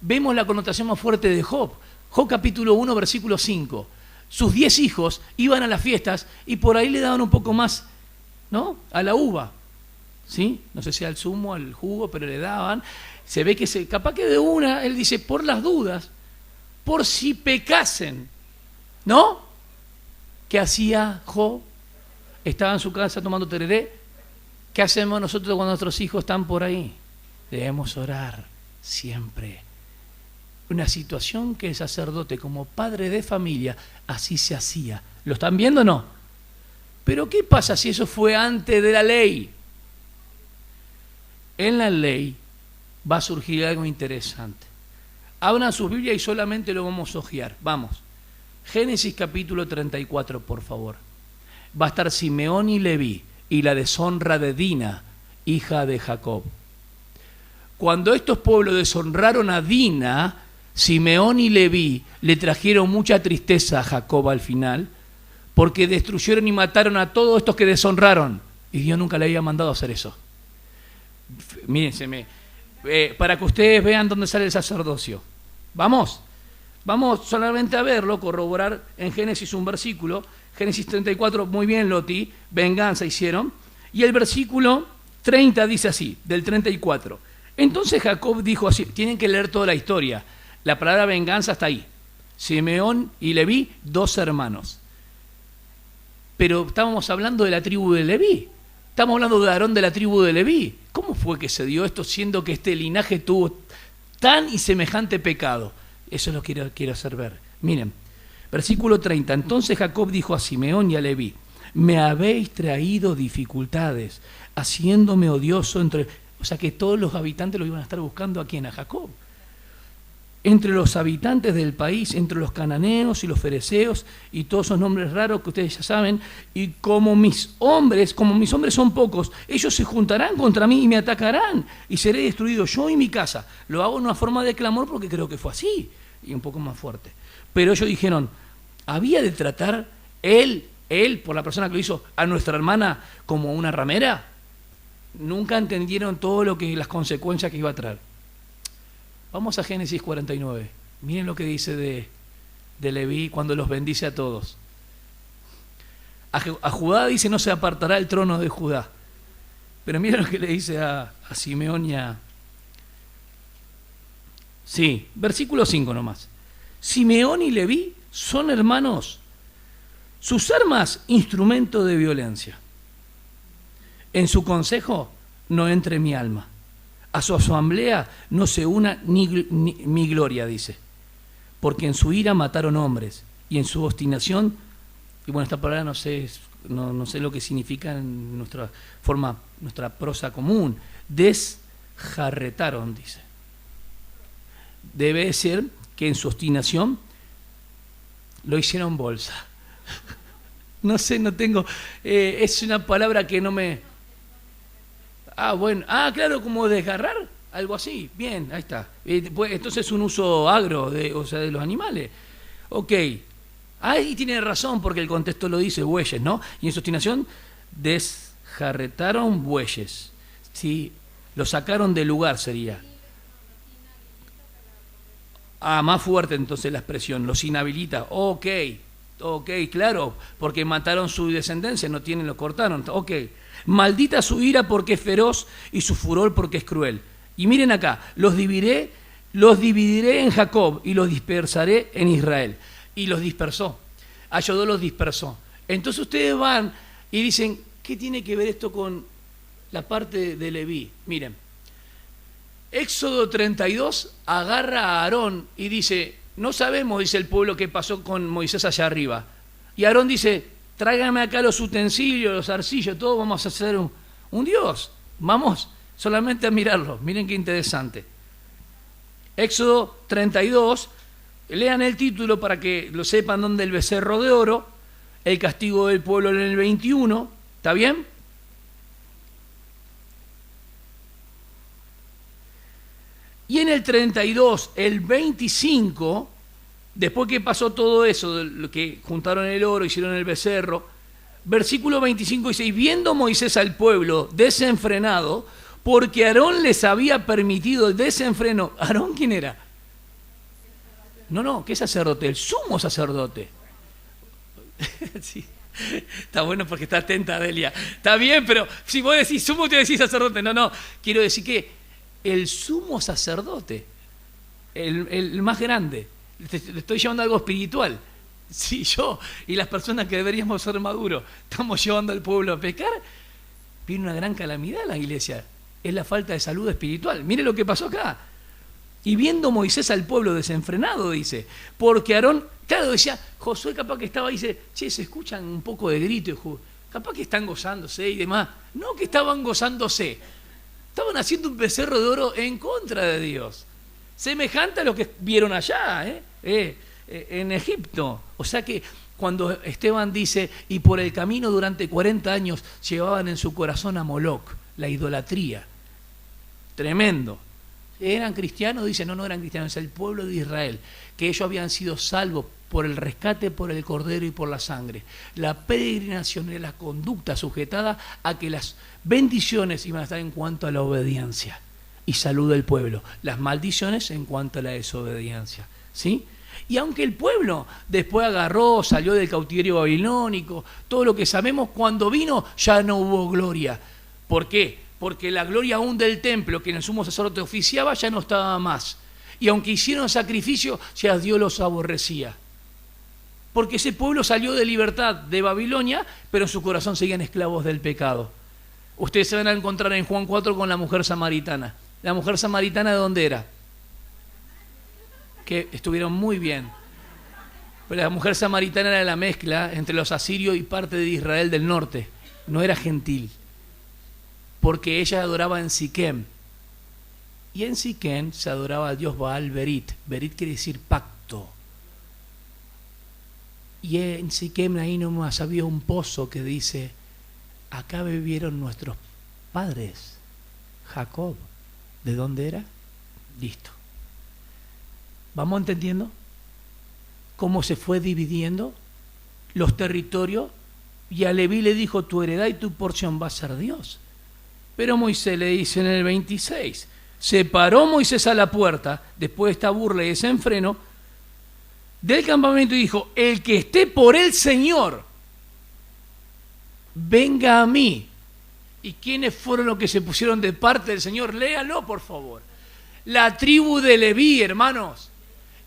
vemos la connotación más fuerte de Job. Job capítulo 1, versículo 5. Sus 10 hijos iban a las fiestas y por ahí le daban un poco más, ¿no? A la uva, ¿sí? No sé si al zumo, al jugo, pero le daban. Se ve que capaz que de una, él dice, por las dudas, por si pecasen, ¿no? ¿Qué hacía Job? Estaba en su casa tomando tereré. ¿Qué hacemos nosotros cuando nuestros hijos están por ahí? Debemos orar siempre. Una situación que el sacerdote, como padre de familia, así se hacía. ¿Lo están viendo o no? Pero ¿qué pasa si eso fue antes de la ley? En la ley va a surgir algo interesante. Abran sus Biblias y solamente lo vamos a hojear. Vamos. Génesis capítulo 34, por favor. Va a estar Simeón y Leví y la deshonra de Dina, hija de Jacob. Cuando estos pueblos deshonraron a Dina, Simeón y Leví le trajeron mucha tristeza a Jacob al final, porque destruyeron y mataron a todos estos que deshonraron. Y Dios nunca le había mandado a hacer eso. Mírense, para que ustedes vean dónde sale el sacerdocio. Vamos solamente a verlo, corroborar en Génesis un versículo. Génesis 34, muy bien, Loti, venganza hicieron. Y el versículo 30 dice así, del 34. Entonces Jacob dijo así, tienen que leer toda la historia. La palabra venganza está ahí. Simeón y Leví, 2 hermanos. Pero estábamos hablando de la tribu de Leví. Estamos hablando de Aarón de la tribu de Leví. ¿Cómo fue que se dio esto siendo que este linaje tuvo tan y semejante pecado? Eso es lo que quiero hacer ver. Miren, versículo 30. Entonces Jacob dijo a Simeón y a Leví, me habéis traído dificultades, haciéndome odioso entre... O sea que todos los habitantes lo iban a estar buscando ¿a quién? A Jacob. Entre los habitantes del país, entre los cananeos y los fereceos y todos esos nombres raros que ustedes ya saben, y como mis hombres son pocos, ellos se juntarán contra mí y me atacarán y seré destruido yo y mi casa. Lo hago en una forma de clamor porque creo que fue así y un poco más fuerte. Pero ellos dijeron, ¿había de tratar él, por la persona que lo hizo, a nuestra hermana como una ramera? Nunca entendieron las consecuencias que iba a traer. Vamos a Génesis 49. Miren lo que dice de Leví cuando los bendice a todos. A Judá dice, no se apartará el trono de Judá. Pero miren lo que le dice a Simeón y a... Sí, versículo 5 nomás. Simeón y Leví son hermanos. Sus armas, instrumento de violencia. En su consejo no entre mi alma. A su asamblea no se una ni mi gloria, dice. Porque en su ira mataron hombres, y en su obstinación, y bueno, esta palabra no sé lo que significa en nuestra prosa común, desjarretaron, dice. Debe ser que en su obstinación lo hicieron bolsa. No sé, no tengo... es una palabra que no me... bueno. Claro, como desgarrar, algo así. Bien, ahí está. Entonces es un uso agro, de los animales. Ok. Ahí tiene razón, porque el contexto lo dice, bueyes, ¿no? Y en su obstinación desjarretaron bueyes. ¿Sí? Lo sacaron del lugar, sería. Más fuerte entonces la expresión, los inhabilita. Ok, claro, porque mataron su descendencia, no tienen, lo cortaron. Ok, maldita su ira porque es feroz y su furor porque es cruel. Y miren acá, los dividiré en Jacob y los dispersaré en Israel. Y los dispersó. Ayodó los dispersó. Entonces ustedes van y dicen, ¿qué tiene que ver esto con la parte de Leví? Miren, Éxodo 32 agarra a Aarón y dice, no sabemos, dice el pueblo, qué pasó con Moisés allá arriba. Y Aarón dice, tráigame acá los utensilios, los arcillos, todo, vamos a hacer un Dios. Vamos solamente a mirarlo. Miren qué interesante. Éxodo 32, lean el título para que lo sepan, donde el becerro de oro, el castigo del pueblo en el 21, ¿está bien? Y en el 32, el 25, después que pasó todo eso, lo que juntaron el oro, hicieron el becerro, versículo 25 dice, y viendo Moisés al pueblo desenfrenado, porque Aarón les había permitido el desenfreno. ¿Aarón quién era? No, ¿qué sacerdote? El sumo sacerdote. Sí. Está bueno porque está atenta, Delia. Está bien, pero si vos decís sumo, te decís sacerdote. No, quiero decir que el sumo sacerdote, el más grande, le estoy llevando algo espiritual. Si yo y las personas que deberíamos ser maduros estamos llevando al pueblo a pecar, viene una gran calamidad en la iglesia. Es la falta de salud espiritual. Mire lo que pasó acá. Y viendo Moisés al pueblo desenfrenado, dice, porque Aarón, claro, decía, Josué capaz que estaba ahí, dice, che, se escuchan un poco de grito, capaz que están gozándose y demás. No que estaban gozándose, estaban haciendo un becerro de oro en contra de Dios. Semejante a lo que vieron allá, en Egipto. O sea que cuando Esteban dice, y por el camino durante 40 años llevaban en su corazón a Moloc, la idolatría. Tremendo. ¿Eran cristianos? Dice, no eran cristianos, es el pueblo de Israel, que ellos habían sido salvos por el rescate, por el cordero y por la sangre. La peregrinación es la conducta sujetada a que las bendiciones iban a estar en cuanto a la obediencia y salud del pueblo, las maldiciones en cuanto a la desobediencia, ¿sí? Y aunque el pueblo después agarró, salió del cautiverio babilónico, todo lo que sabemos, cuando vino ya no hubo gloria. ¿Por qué? Porque la gloria aún del templo que en el sumo sacerdote oficiaba ya no estaba más. Y aunque hicieron sacrificio, ya Dios los aborrecía. Porque ese pueblo salió de libertad de Babilonia, pero en su corazón seguían esclavos del pecado. Ustedes se van a encontrar en Juan 4 con la mujer samaritana. ¿La mujer samaritana de dónde era? Que estuvieron muy bien. Pero la mujer samaritana era la mezcla entre los asirios y parte de Israel del norte. No era gentil. Porque ella adoraba en Siquem. Y en Siquem se adoraba al dios Baal Berit. Berit quiere decir pacto. Y en Siquem ahí nomás había un pozo que dice, acá vivieron nuestros padres. Jacob. ¿De dónde era? Listo. ¿Vamos entendiendo cómo se fue dividiendo los territorios? Y a Leví le dijo, tu heredad y tu porción va a ser Dios. Pero Moisés le dice en el 26, se paró Moisés a la puerta, después de esta burla y desenfreno, del campamento y dijo, el que esté por el Señor, venga a mí. ¿Y quiénes fueron los que se pusieron de parte del Señor? Léalo, por favor. La tribu de Leví, hermanos.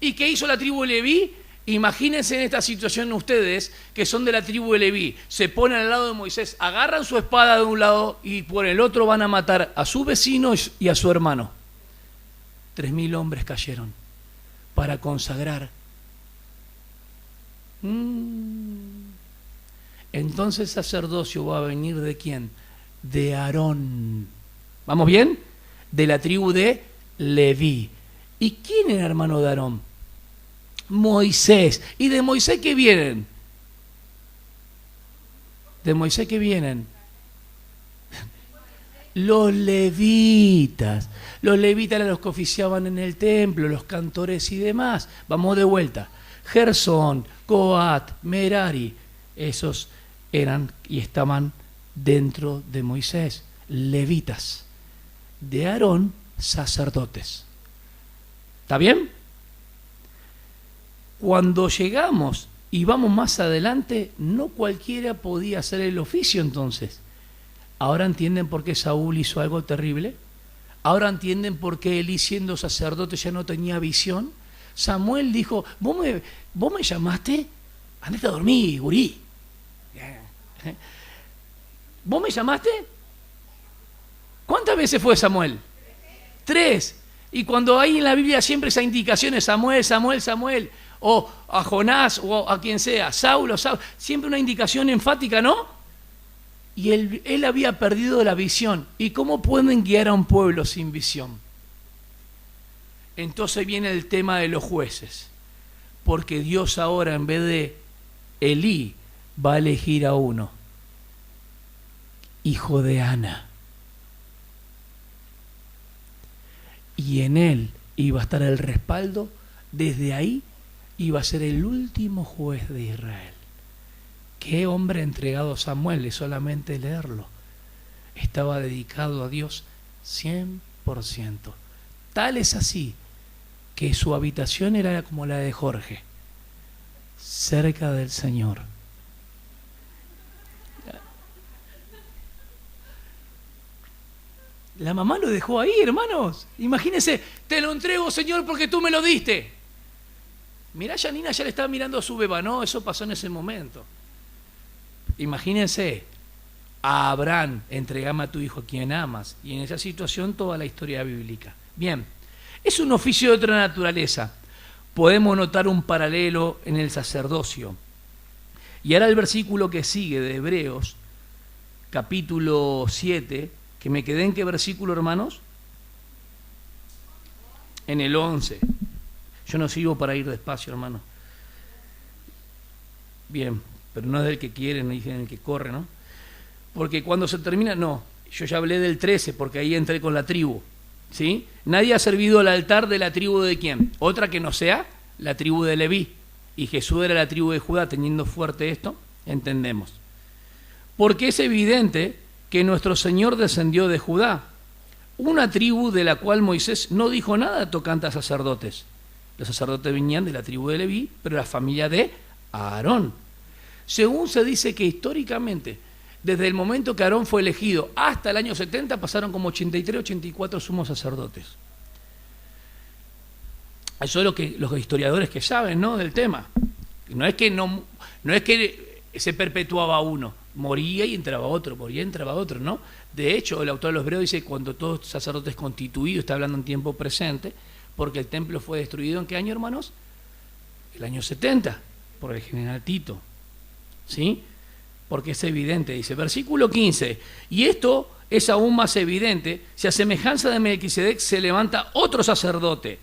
¿Y qué hizo la tribu de Leví? Imagínense en esta situación ustedes, que son de la tribu de Leví, se ponen al lado de Moisés, agarran su espada de un lado y por el otro van a matar a su vecino y a su hermano. 3.000 hombres cayeron para consagrar. Entonces el sacerdocio va a venir ¿de quién? De Aarón. ¿Vamos bien? de la tribu de Leví. ¿Y quién era hermano de Aarón? Moisés. ¿Y de Moisés qué vienen? ¿De Moisés qué vienen? Los levitas. Los levitas eran los que oficiaban en el templo, los cantores y demás. Vamos de vuelta. Gersón, Coat, Merari, esos eran y estaban dentro de Moisés. Levitas. De Aarón, sacerdotes. ¿Está bien? Cuando llegamos y vamos más adelante, no cualquiera podía hacer el oficio entonces. ¿Ahora entienden por qué Saúl hizo algo terrible? ¿Ahora entienden por qué Elí, siendo sacerdote, ya no tenía visión? Samuel dijo, ¿vos me llamaste? Andate a dormir, gurí. ¿Vos me llamaste? ¿Cuántas veces fue Samuel? 3. Y cuando hay en la Biblia siempre esas indicaciones, Samuel, Samuel, Samuel, o a Jonás, o a quien sea, Saulo, Saulo, siempre una indicación enfática, ¿no? Y él había perdido la visión. ¿Y cómo pueden guiar a un pueblo sin visión? Entonces viene el tema de los jueces. Porque Dios ahora, en vez de Elí, va a elegir a uno. Hijo de Ana. Y en él iba a estar el respaldo. Desde ahí iba a ser el último juez de Israel. Qué hombre entregado Samuel, de solamente leerlo. Estaba dedicado a Dios 100%. Tal es así que su habitación era como la de Jorge, cerca del Señor. La mamá lo dejó ahí, hermanos. Imagínense, te lo entrego, Señor, porque tú me lo diste. Mirá, Janina ya le estaba mirando a su beba. No, eso pasó en ese momento. Imagínense, a Abraham, entregame a tu hijo a quien amas. Y en esa situación toda la historia bíblica. Bien, es un oficio de otra naturaleza. Podemos notar un paralelo en el sacerdocio. Y ahora el versículo que sigue de Hebreos, capítulo 7, que me quedé en qué versículo, hermanos. En el 11. Yo no sirvo para ir despacio, hermano. Bien. Pero no es del que quiere, no dije del que corre, ¿no? Porque cuando se termina, no, yo ya hablé del 13, porque ahí entré con la tribu, ¿sí? Nadie ha servido al altar de la tribu de quién, otra que no sea la tribu de Leví, y Jesús era la tribu de Judá. Teniendo fuerte esto, entendemos. Porque es evidente que nuestro Señor descendió de Judá, una tribu de la cual Moisés no dijo nada tocante a sacerdotes. Los sacerdotes venían de la tribu de Leví, pero la familia de Aarón. Según se dice que históricamente, desde el momento que Aarón fue elegido hasta el año 70, pasaron como 83, 84 sumos sacerdotes. Eso es lo que los historiadores que saben, ¿no?, del tema. No es que se perpetuaba uno, moría y entraba otro, moría y entraba otro, ¿no? De hecho, el autor de los Hebreos dice cuando todos sacerdotes constituidos, está hablando en tiempo presente, porque el templo fue destruido ¿en qué año, hermanos? El año 70, por el general Tito. ¿Sí? Porque es evidente, dice, versículo 15, y esto es aún más evidente, si a semejanza de Melquisedec se levanta otro sacerdote,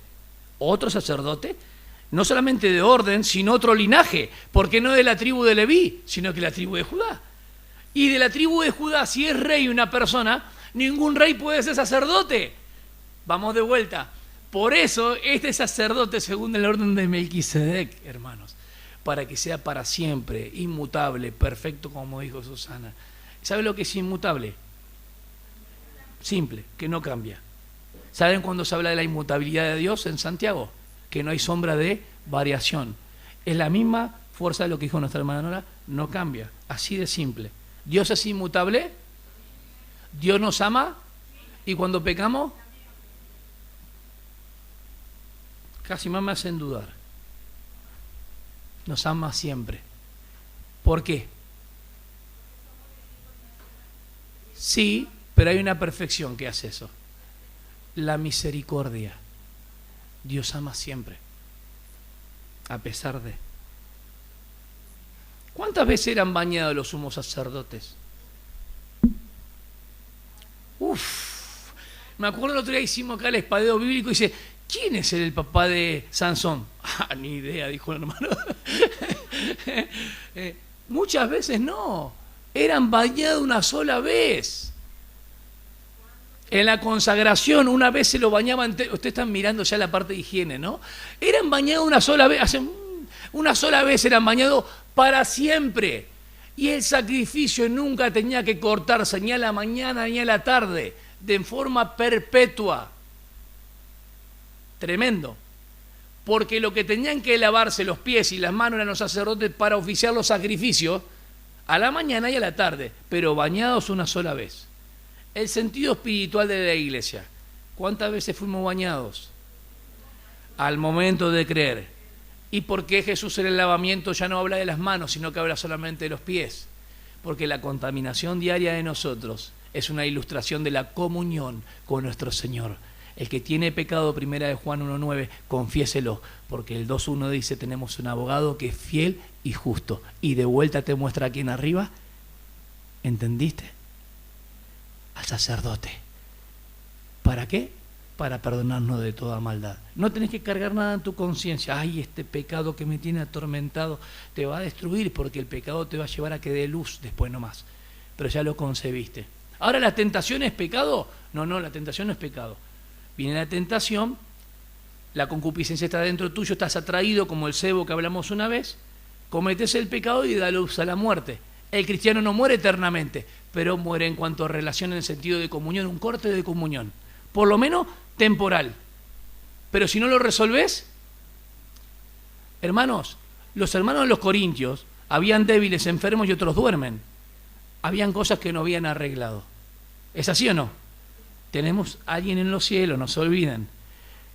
no solamente de orden, sino otro linaje, porque no de la tribu de Leví, sino que la tribu de Judá. Y de la tribu de Judá, si es rey una persona, ningún rey puede ser sacerdote. Vamos de vuelta. Por eso, este sacerdote, según el orden de Melquisedec, hermanos, para que sea para siempre, inmutable, perfecto, como dijo Susana. ¿Sabe lo que es inmutable? Simple, que no cambia. ¿Saben cuando se habla de la inmutabilidad de Dios en Santiago? Que no hay sombra de variación. Es la misma fuerza de lo que dijo nuestra hermana Nora, no cambia. Así de simple. ¿Dios es inmutable? ¿Dios nos ama? ¿Y cuando pecamos? Casi más me hacen dudar. Nos ama siempre. ¿Por qué? Sí, pero hay una perfección que hace eso. La misericordia. Dios ama siempre. A pesar de. ¿Cuántas veces eran bañados los sumos sacerdotes? Me acuerdo el otro día hicimos acá el espadeo bíblico y dice, ¿quién es el papá de Sansón? Ah, ni idea, dijo el hermano. Muchas veces no, eran bañados una sola vez. En la consagración una vez se lo bañaban, ustedes están mirando ya la parte de higiene, ¿no? Eran bañados una sola vez, una sola vez eran bañados para siempre. Y el sacrificio nunca tenía que cortarse ni a la mañana ni a la tarde, de forma perpetua. Tremendo. Porque lo que tenían que lavarse los pies y las manos eran los sacerdotes para oficiar los sacrificios a la mañana y a la tarde, pero bañados una sola vez. El sentido espiritual de la iglesia. ¿Cuántas veces fuimos bañados? Al momento de creer. ¿Y por qué Jesús en el lavamiento ya no habla de las manos, sino que habla solamente de los pies? Porque la contaminación diaria de nosotros es una ilustración de la comunión con nuestro Señor. El que tiene pecado, primera de Juan 1:9, confiéselo, porque el 2:1 dice, tenemos un abogado que es fiel y justo. Y de vuelta te muestra aquí en arriba, ¿entendiste? Al sacerdote. ¿Para qué? Para perdonarnos de toda maldad. No tenés que cargar nada en tu conciencia. Ay, este pecado que me tiene atormentado te va a destruir, porque el pecado te va a llevar a que dé luz después nomás. Pero ya lo concebiste. Ahora, ¿la tentación es pecado? No, la tentación no es pecado. Viene la tentación, la concupiscencia está dentro tuyo, estás atraído como el cebo que hablamos una vez, cometes el pecado y da luz a la muerte. El cristiano no muere eternamente, pero muere en cuanto a relación en el sentido de comunión, un corte de comunión, por lo menos temporal. Pero si no lo resolvés, hermanos, los hermanos de los Corintios, habían débiles, enfermos y otros duermen. Habían cosas que no habían arreglado. ¿Es así o no? Tenemos a alguien en los cielos, no se olviden.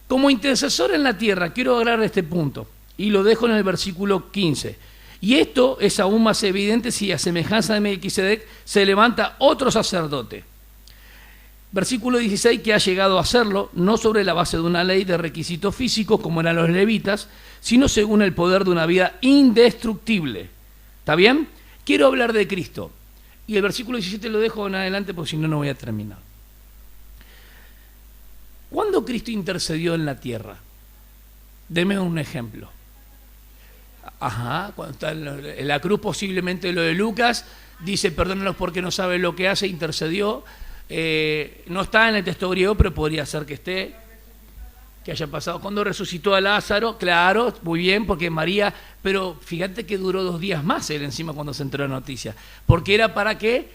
Como intercesor en la tierra, quiero hablar de este punto, y lo dejo en el versículo 15. Y esto es aún más evidente si a semejanza de Melquisedec se levanta otro sacerdote. Versículo 16, que ha llegado a hacerlo, no sobre la base de una ley de requisitos físicos como eran los levitas, sino según el poder de una vida indestructible. ¿Está bien? Quiero hablar de Cristo. Y el versículo 17 lo dejo en adelante porque si no, no voy a terminar. ¿Cuándo Cristo intercedió en la tierra? Deme un ejemplo. Cuando está en la cruz, posiblemente lo de Lucas, dice, perdónanos porque no sabe lo que hace, intercedió. No está en el texto griego, pero podría ser que esté, que haya pasado. Cuando resucitó a Lázaro, claro, muy bien, porque María, pero fíjate que duró 2 días más él encima cuando se enteró la noticia. Porque era para qué?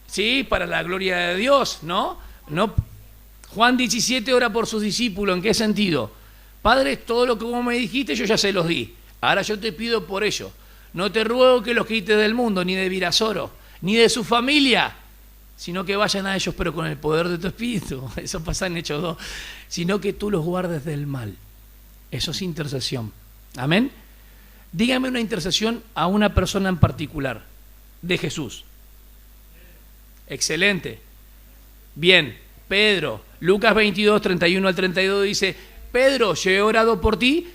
Sí, para la gloria de Dios, ¿no? Juan 17 ora por sus discípulos, ¿en qué sentido? Padre, todo lo que vos me dijiste yo ya se los di. Ahora yo te pido por ello. No te ruego que los quites del mundo, ni de Virasoro, ni de su familia, sino que vayan a ellos, pero con el poder de tu espíritu. Eso pasa en Hechos 2. Sino que tú los guardes del mal. Eso es intercesión. Amén. Dígame una intercesión a una persona en particular de Jesús. Excelente. Bien. Pedro, Lucas 22, 31 al 32 dice, Pedro, yo he orado por ti,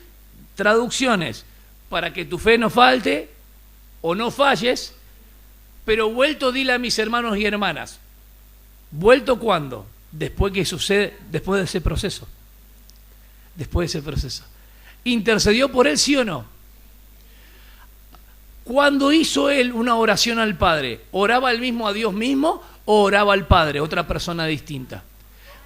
traducciones, para que tu fe no falte o no falles, pero vuelto dile a mis hermanos y hermanas. ¿Vuelto cuándo? Después de ese proceso. Después de ese proceso. ¿Intercedió por él, sí o no? Cuando hizo él una oración al Padre, ¿oraba él mismo a Dios mismo o oraba al Padre, otra persona distinta?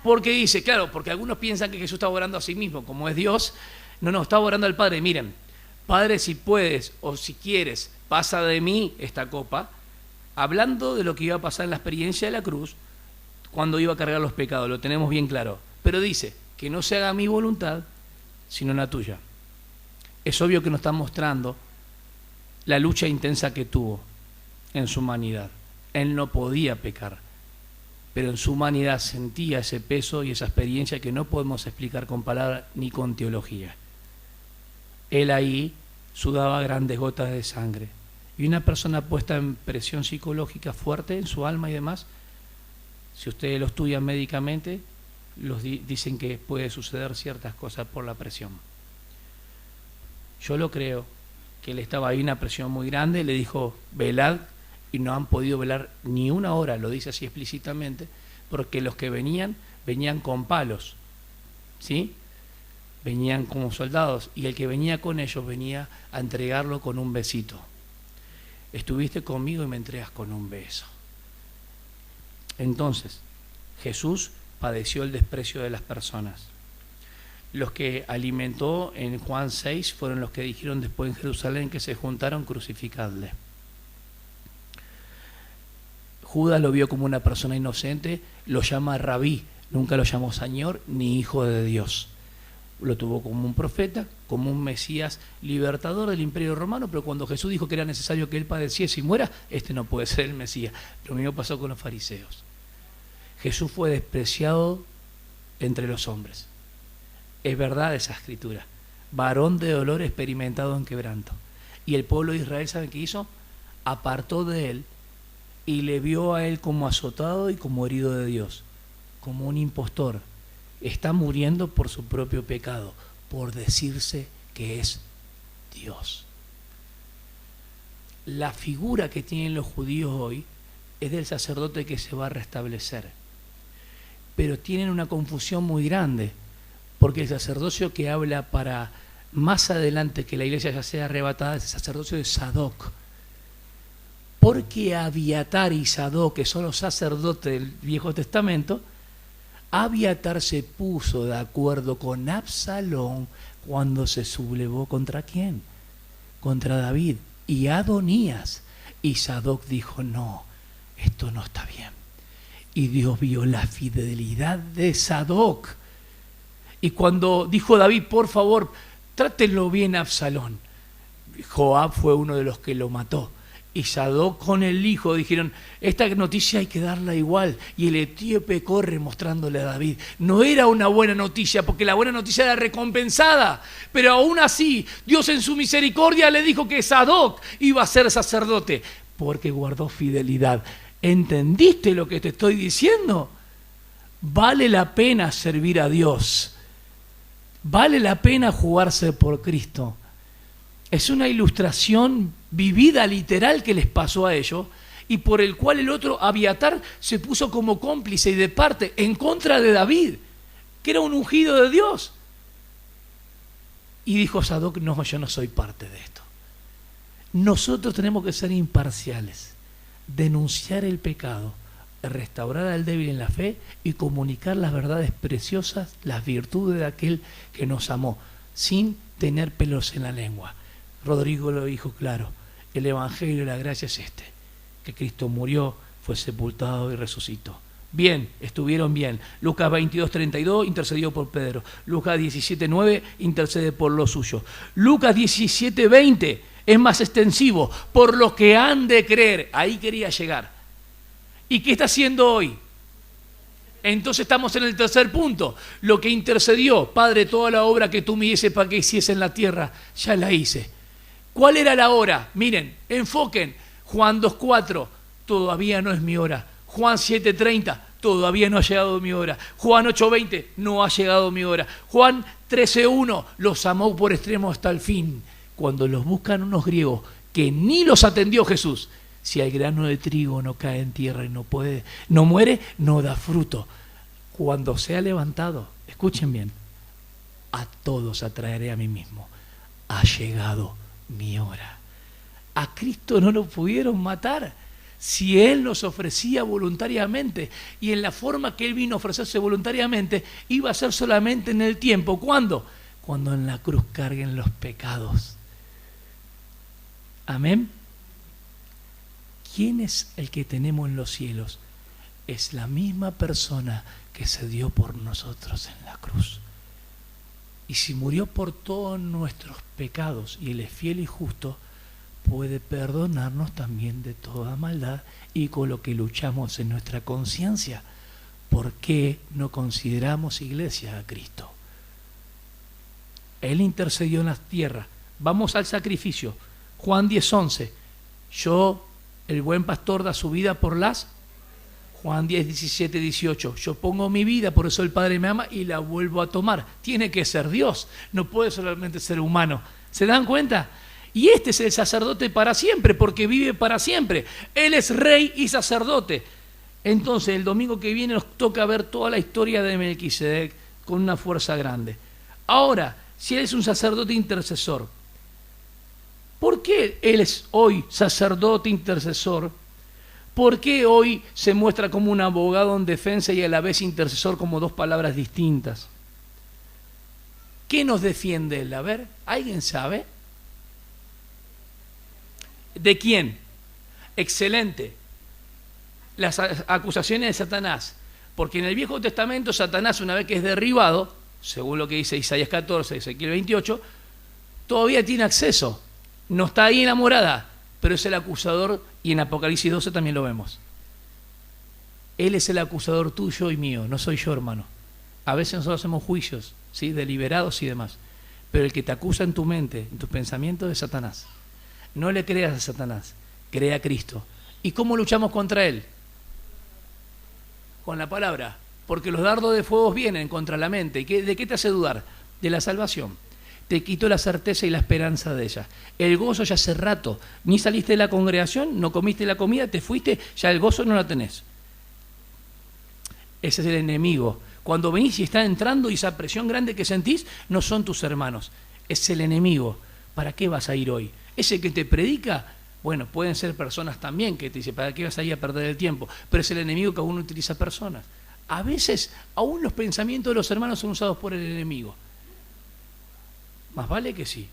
Porque dice, claro, porque algunos piensan que Jesús estaba orando a sí mismo, como es Dios. No, estaba orando al Padre. Miren, Padre, si puedes o si quieres, pasa de mí esta copa, hablando de lo que iba a pasar en la experiencia de la cruz, cuando iba a cargar los pecados, lo tenemos bien claro. Pero dice, que no se haga mi voluntad, sino la tuya. Es obvio que nos está mostrando la lucha intensa que tuvo en su humanidad. Él no podía pecar, pero en su humanidad sentía ese peso y esa experiencia que no podemos explicar con palabras ni con teología. Él ahí sudaba grandes gotas de sangre. Y una persona puesta en presión psicológica fuerte en su alma y demás, si ustedes lo estudian médicamente, dicen que puede suceder ciertas cosas por la presión. Yo lo creo, que él estaba ahí una presión muy grande, le dijo, velad, y no han podido velar ni una hora, lo dice así explícitamente, porque los que venían venían con palos, ¿sí? Venían como soldados, y el que venía con ellos venía a entregarlo con un besito. Estuviste conmigo y me entregas con un beso. Entonces, Jesús padeció el desprecio de las personas. Los que alimentó en Juan 6 fueron los que dijeron después en Jerusalén que se juntaron: crucificadle. Judas lo vio como una persona inocente, lo llama rabí, nunca lo llamó Señor ni Hijo de Dios. Lo tuvo como un profeta, como un Mesías libertador del Imperio Romano, pero cuando Jesús dijo que era necesario que él padeciese y muera, este no puede ser el Mesías. Lo mismo pasó con los fariseos. Jesús fue despreciado entre los hombres. Es verdad esa escritura. Varón de dolor, experimentado en quebranto. Y el pueblo de Israel, ¿saben qué hizo? Apartó de él y le vio a él como azotado y como herido de Dios, como un impostor. Está muriendo por su propio pecado, por decirse que es Dios. La figura que tienen los judíos hoy es del sacerdote que se va a restablecer. Pero tienen una confusión muy grande, porque el sacerdocio que habla para más adelante que la iglesia ya sea arrebatada es el sacerdocio de Sadoc. Porque Abiatar y Sadoc, que son los sacerdotes del Viejo Testamento, Abiatar se puso de acuerdo con Absalón cuando se sublevó ¿contra quién? Contra David y Adonías. Y Sadoc dijo: no, esto no está bien. Y Dios vio la fidelidad de Sadoc. Y cuando dijo David: por favor, trátenlo bien a Absalón, Joab fue uno de los que lo mató. Y Sadoc con el hijo dijeron: esta noticia hay que darla igual. Y el etíope corre mostrándole a David. No era una buena noticia, porque la buena noticia era recompensada. Pero aún así, Dios en su misericordia le dijo que Sadoc iba a ser sacerdote, porque guardó fidelidad. ¿Entendiste lo que te estoy diciendo? Vale la pena servir a Dios. Vale la pena jugarse por Cristo. Es una ilustración vivida, literal, que les pasó a ellos, y por el cual el otro, Abiatar, se puso como cómplice y de parte en contra de David, que era un ungido de Dios. Y dijo Sadoc: no, yo no soy parte de esto. Nosotros tenemos que ser imparciales, denunciar el pecado, restaurar al débil en la fe y comunicar las verdades preciosas, las virtudes de aquel que nos amó, sin tener pelos en la lengua. Rodrigo lo dijo claro: el Evangelio de la gracia es este, que Cristo murió, fue sepultado y resucitó. Bien, estuvieron bien. Lucas 22:32 intercedió por Pedro. Lucas 17:9 intercede por los suyos. Lucas 17:20 es más extensivo: por los que han de creer. Ahí quería llegar. ¿Y qué está haciendo hoy? Entonces estamos en el tercer punto. Lo que intercedió: Padre, toda la obra que tú me hiciste para que hiciese en la tierra, ya la hice. ¿Cuál era la hora? Miren, enfoquen. Juan 2:4, todavía no es mi hora. Juan 7:30, todavía no ha llegado mi hora. Juan 8:20, no ha llegado mi hora. Juan 13:1, los amó por extremo hasta el fin. Cuando los buscan unos griegos que ni los atendió Jesús, si el grano de trigo no cae en tierra y no muere, no da fruto. Cuando sea levantado, escuchen bien, a todos atraeré a mí mismo. Ha llegado mi hora. A Cristo no lo pudieron matar si Él nos ofrecía voluntariamente, y en la forma que Él vino a ofrecerse voluntariamente iba a ser solamente en el tiempo. ¿Cuándo? Cuando en la cruz carguen los pecados. Amén. ¿Quién es el que tenemos en los cielos? Es la misma persona que se dio por nosotros en la cruz. Y si murió por todos nuestros pecados y Él es fiel y justo, puede perdonarnos también de toda maldad y con lo que luchamos en nuestra conciencia. ¿Por qué no consideramos iglesia a Cristo? Él intercedió en la tierra. Vamos al sacrificio. Juan 10:11. Yo, el buen pastor, da su vida por las... Juan 10:17-18. Yo pongo mi vida, por eso el Padre me ama y la vuelvo a tomar. Tiene que ser Dios, no puede solamente ser humano. ¿Se dan cuenta? Y este es el sacerdote para siempre, porque vive para siempre. Él es rey y sacerdote. Entonces, el domingo que viene nos toca ver toda la historia de Melquisedec con una fuerza grande. Ahora, si él es un sacerdote intercesor, ¿por qué él es hoy sacerdote intercesor? ¿Por qué hoy se muestra como un abogado en defensa y a la vez intercesor como dos palabras distintas? ¿Qué nos defiende él? A ver, ¿alguien sabe? ¿De quién? Excelente. Las acusaciones de Satanás. Porque en el Viejo Testamento Satanás, una vez que es derribado, según lo que dice Isaías 14, Ezequiel 28, todavía tiene acceso. No está ahí en la morada, pero es el acusador, y en Apocalipsis 12 también lo vemos. Él es el acusador tuyo y mío, no soy yo, hermano. A veces nosotros hacemos juicios, ¿sí?, deliberados y demás. Pero el que te acusa en tu mente, en tus pensamientos, es Satanás. No le creas a Satanás, crea a Cristo. ¿Y cómo luchamos contra él? Con la palabra. Porque los dardos de fuego vienen contra la mente. ¿Y de qué te hace dudar? De la salvación. Te quitó la certeza y la esperanza de ella. El gozo ya hace rato. Ni saliste de la congregación, no comiste la comida, te fuiste, ya el gozo no lo tenés. Ese es el enemigo. Cuando venís y está entrando y esa presión grande que sentís, no son tus hermanos. Es el enemigo. ¿Para qué vas a ir hoy? Ese que te predica, bueno, pueden ser personas también que te dicen, ¿para qué vas a ir a perder el tiempo? Pero es el enemigo que aún utiliza personas. A veces, aún los pensamientos de los hermanos son usados por el enemigo. Más vale que sí.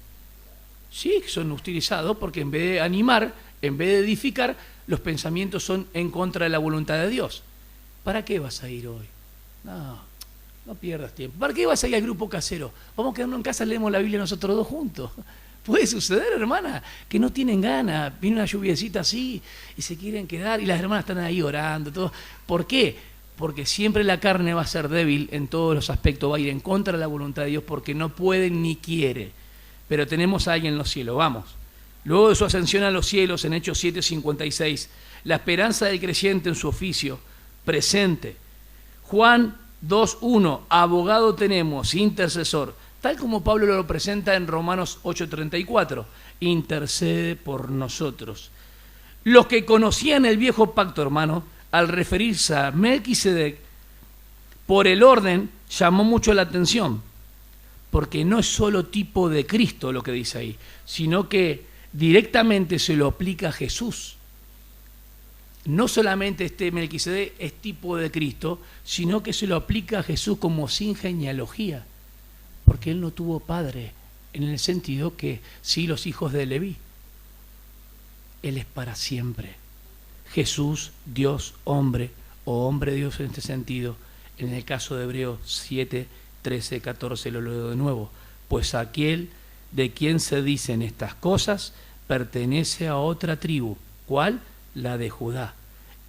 Sí, son utilizados porque en vez de animar, en vez de edificar, los pensamientos son en contra de la voluntad de Dios. ¿Para qué vas a ir hoy? No pierdas tiempo. ¿Para qué vas a ir al grupo casero? Vamos a quedarnos en casa, leemos la Biblia nosotros dos juntos. Puede suceder, hermana, que no tienen ganas, viene una lluviecita así y se quieren quedar y las hermanas están ahí orando, todo. ¿Por qué? Porque siempre la carne va a ser débil en todos los aspectos, va a ir en contra de la voluntad de Dios porque no puede ni quiere. Pero tenemos a alguien en los cielos, vamos. Luego de su ascensión a los cielos, en Hechos 7:56, la esperanza del creyente en su oficio, presente. Juan 2:1, abogado tenemos, intercesor, tal como Pablo lo presenta en Romanos 8:34, intercede por nosotros. Los que conocían el viejo pacto, hermano, al referirse a Melquisedec, por el orden, llamó mucho la atención, porque no es solo tipo de Cristo lo que dice ahí, sino que directamente se lo aplica a Jesús. No solamente este Melquisedec es tipo de Cristo, sino que se lo aplica a Jesús como sin genealogía, porque él no tuvo padre, en el sentido que sí los hijos de Leví. Él es para siempre. Jesús, Dios, hombre, o hombre Dios en este sentido, en el caso de Hebreos 7, 13, 14, lo leo de nuevo. Pues aquel de quien se dicen estas cosas pertenece a otra tribu. ¿Cuál? La de Judá.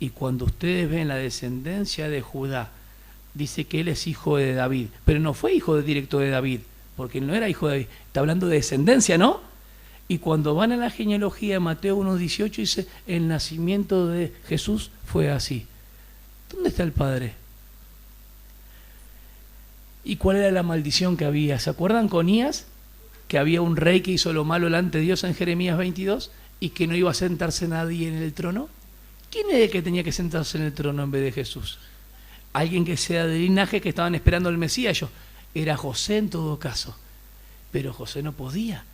Y cuando ustedes ven la descendencia de Judá, dice que él es hijo de David, pero no fue hijo directo de David, porque él no era hijo de David. Está hablando de descendencia, ¿no? Y cuando van a la genealogía, Mateo 1:18 dice, el nacimiento de Jesús fue así. ¿Dónde está el Padre? ¿Y cuál era la maldición que había? ¿Se acuerdan con Onías? Que había un rey que hizo lo malo delante de Dios en Jeremías 22 y que no iba a sentarse nadie en el trono. ¿Quién es el que tenía que sentarse en el trono en vez de Jesús? Alguien que sea de linaje que estaban esperando al Mesías. Era José en todo caso. Pero José no podía,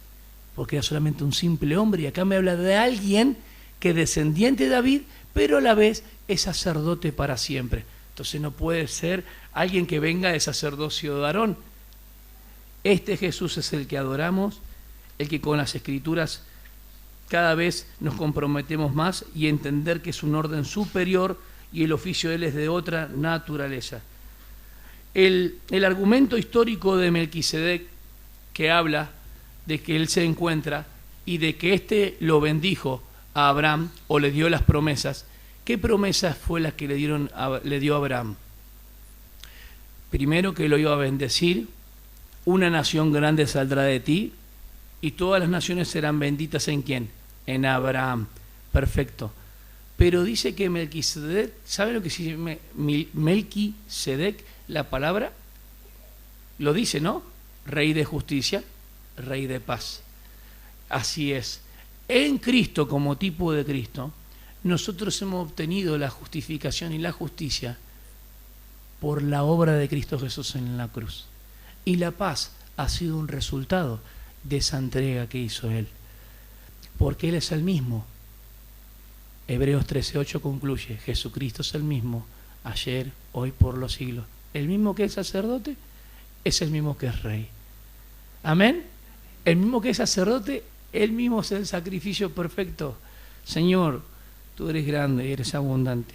porque era solamente un simple hombre. Y acá me habla de alguien que es descendiente de David, pero a la vez es sacerdote para siempre. Entonces no puede ser alguien que venga de sacerdocio de Aarón. Este Jesús es el que adoramos, el que con las Escrituras cada vez nos comprometemos más y entender que es un orden superior y el oficio de él es de otra naturaleza. El argumento histórico de Melquisedec, que habla de que él se encuentra y de que éste lo bendijo a Abraham o le dio las promesas. ¿Qué promesas fue las que le dio a Abraham? Primero, que lo iba a bendecir, una nación grande saldrá de ti y todas las naciones serán benditas ¿en quién? En Abraham. Perfecto. Pero dice que Melquisedec, ¿sabe lo que significa Melquisedec? La palabra lo dice, ¿no? Rey de justicia, rey de paz. Así es. En Cristo, como tipo de Cristo, Nosotros hemos obtenido la justificación y la justicia por la obra de Cristo Jesús en la cruz. Y la paz ha sido un resultado de esa entrega que hizo Él. Porque Él es el mismo. Hebreos 13:8 concluye, Jesucristo es el mismo, ayer, hoy, por los siglos. El mismo que es sacerdote, es el mismo que es rey. Amén. El mismo que es sacerdote, Él mismo es el sacrificio perfecto. Señor, tú eres grande y eres abundante.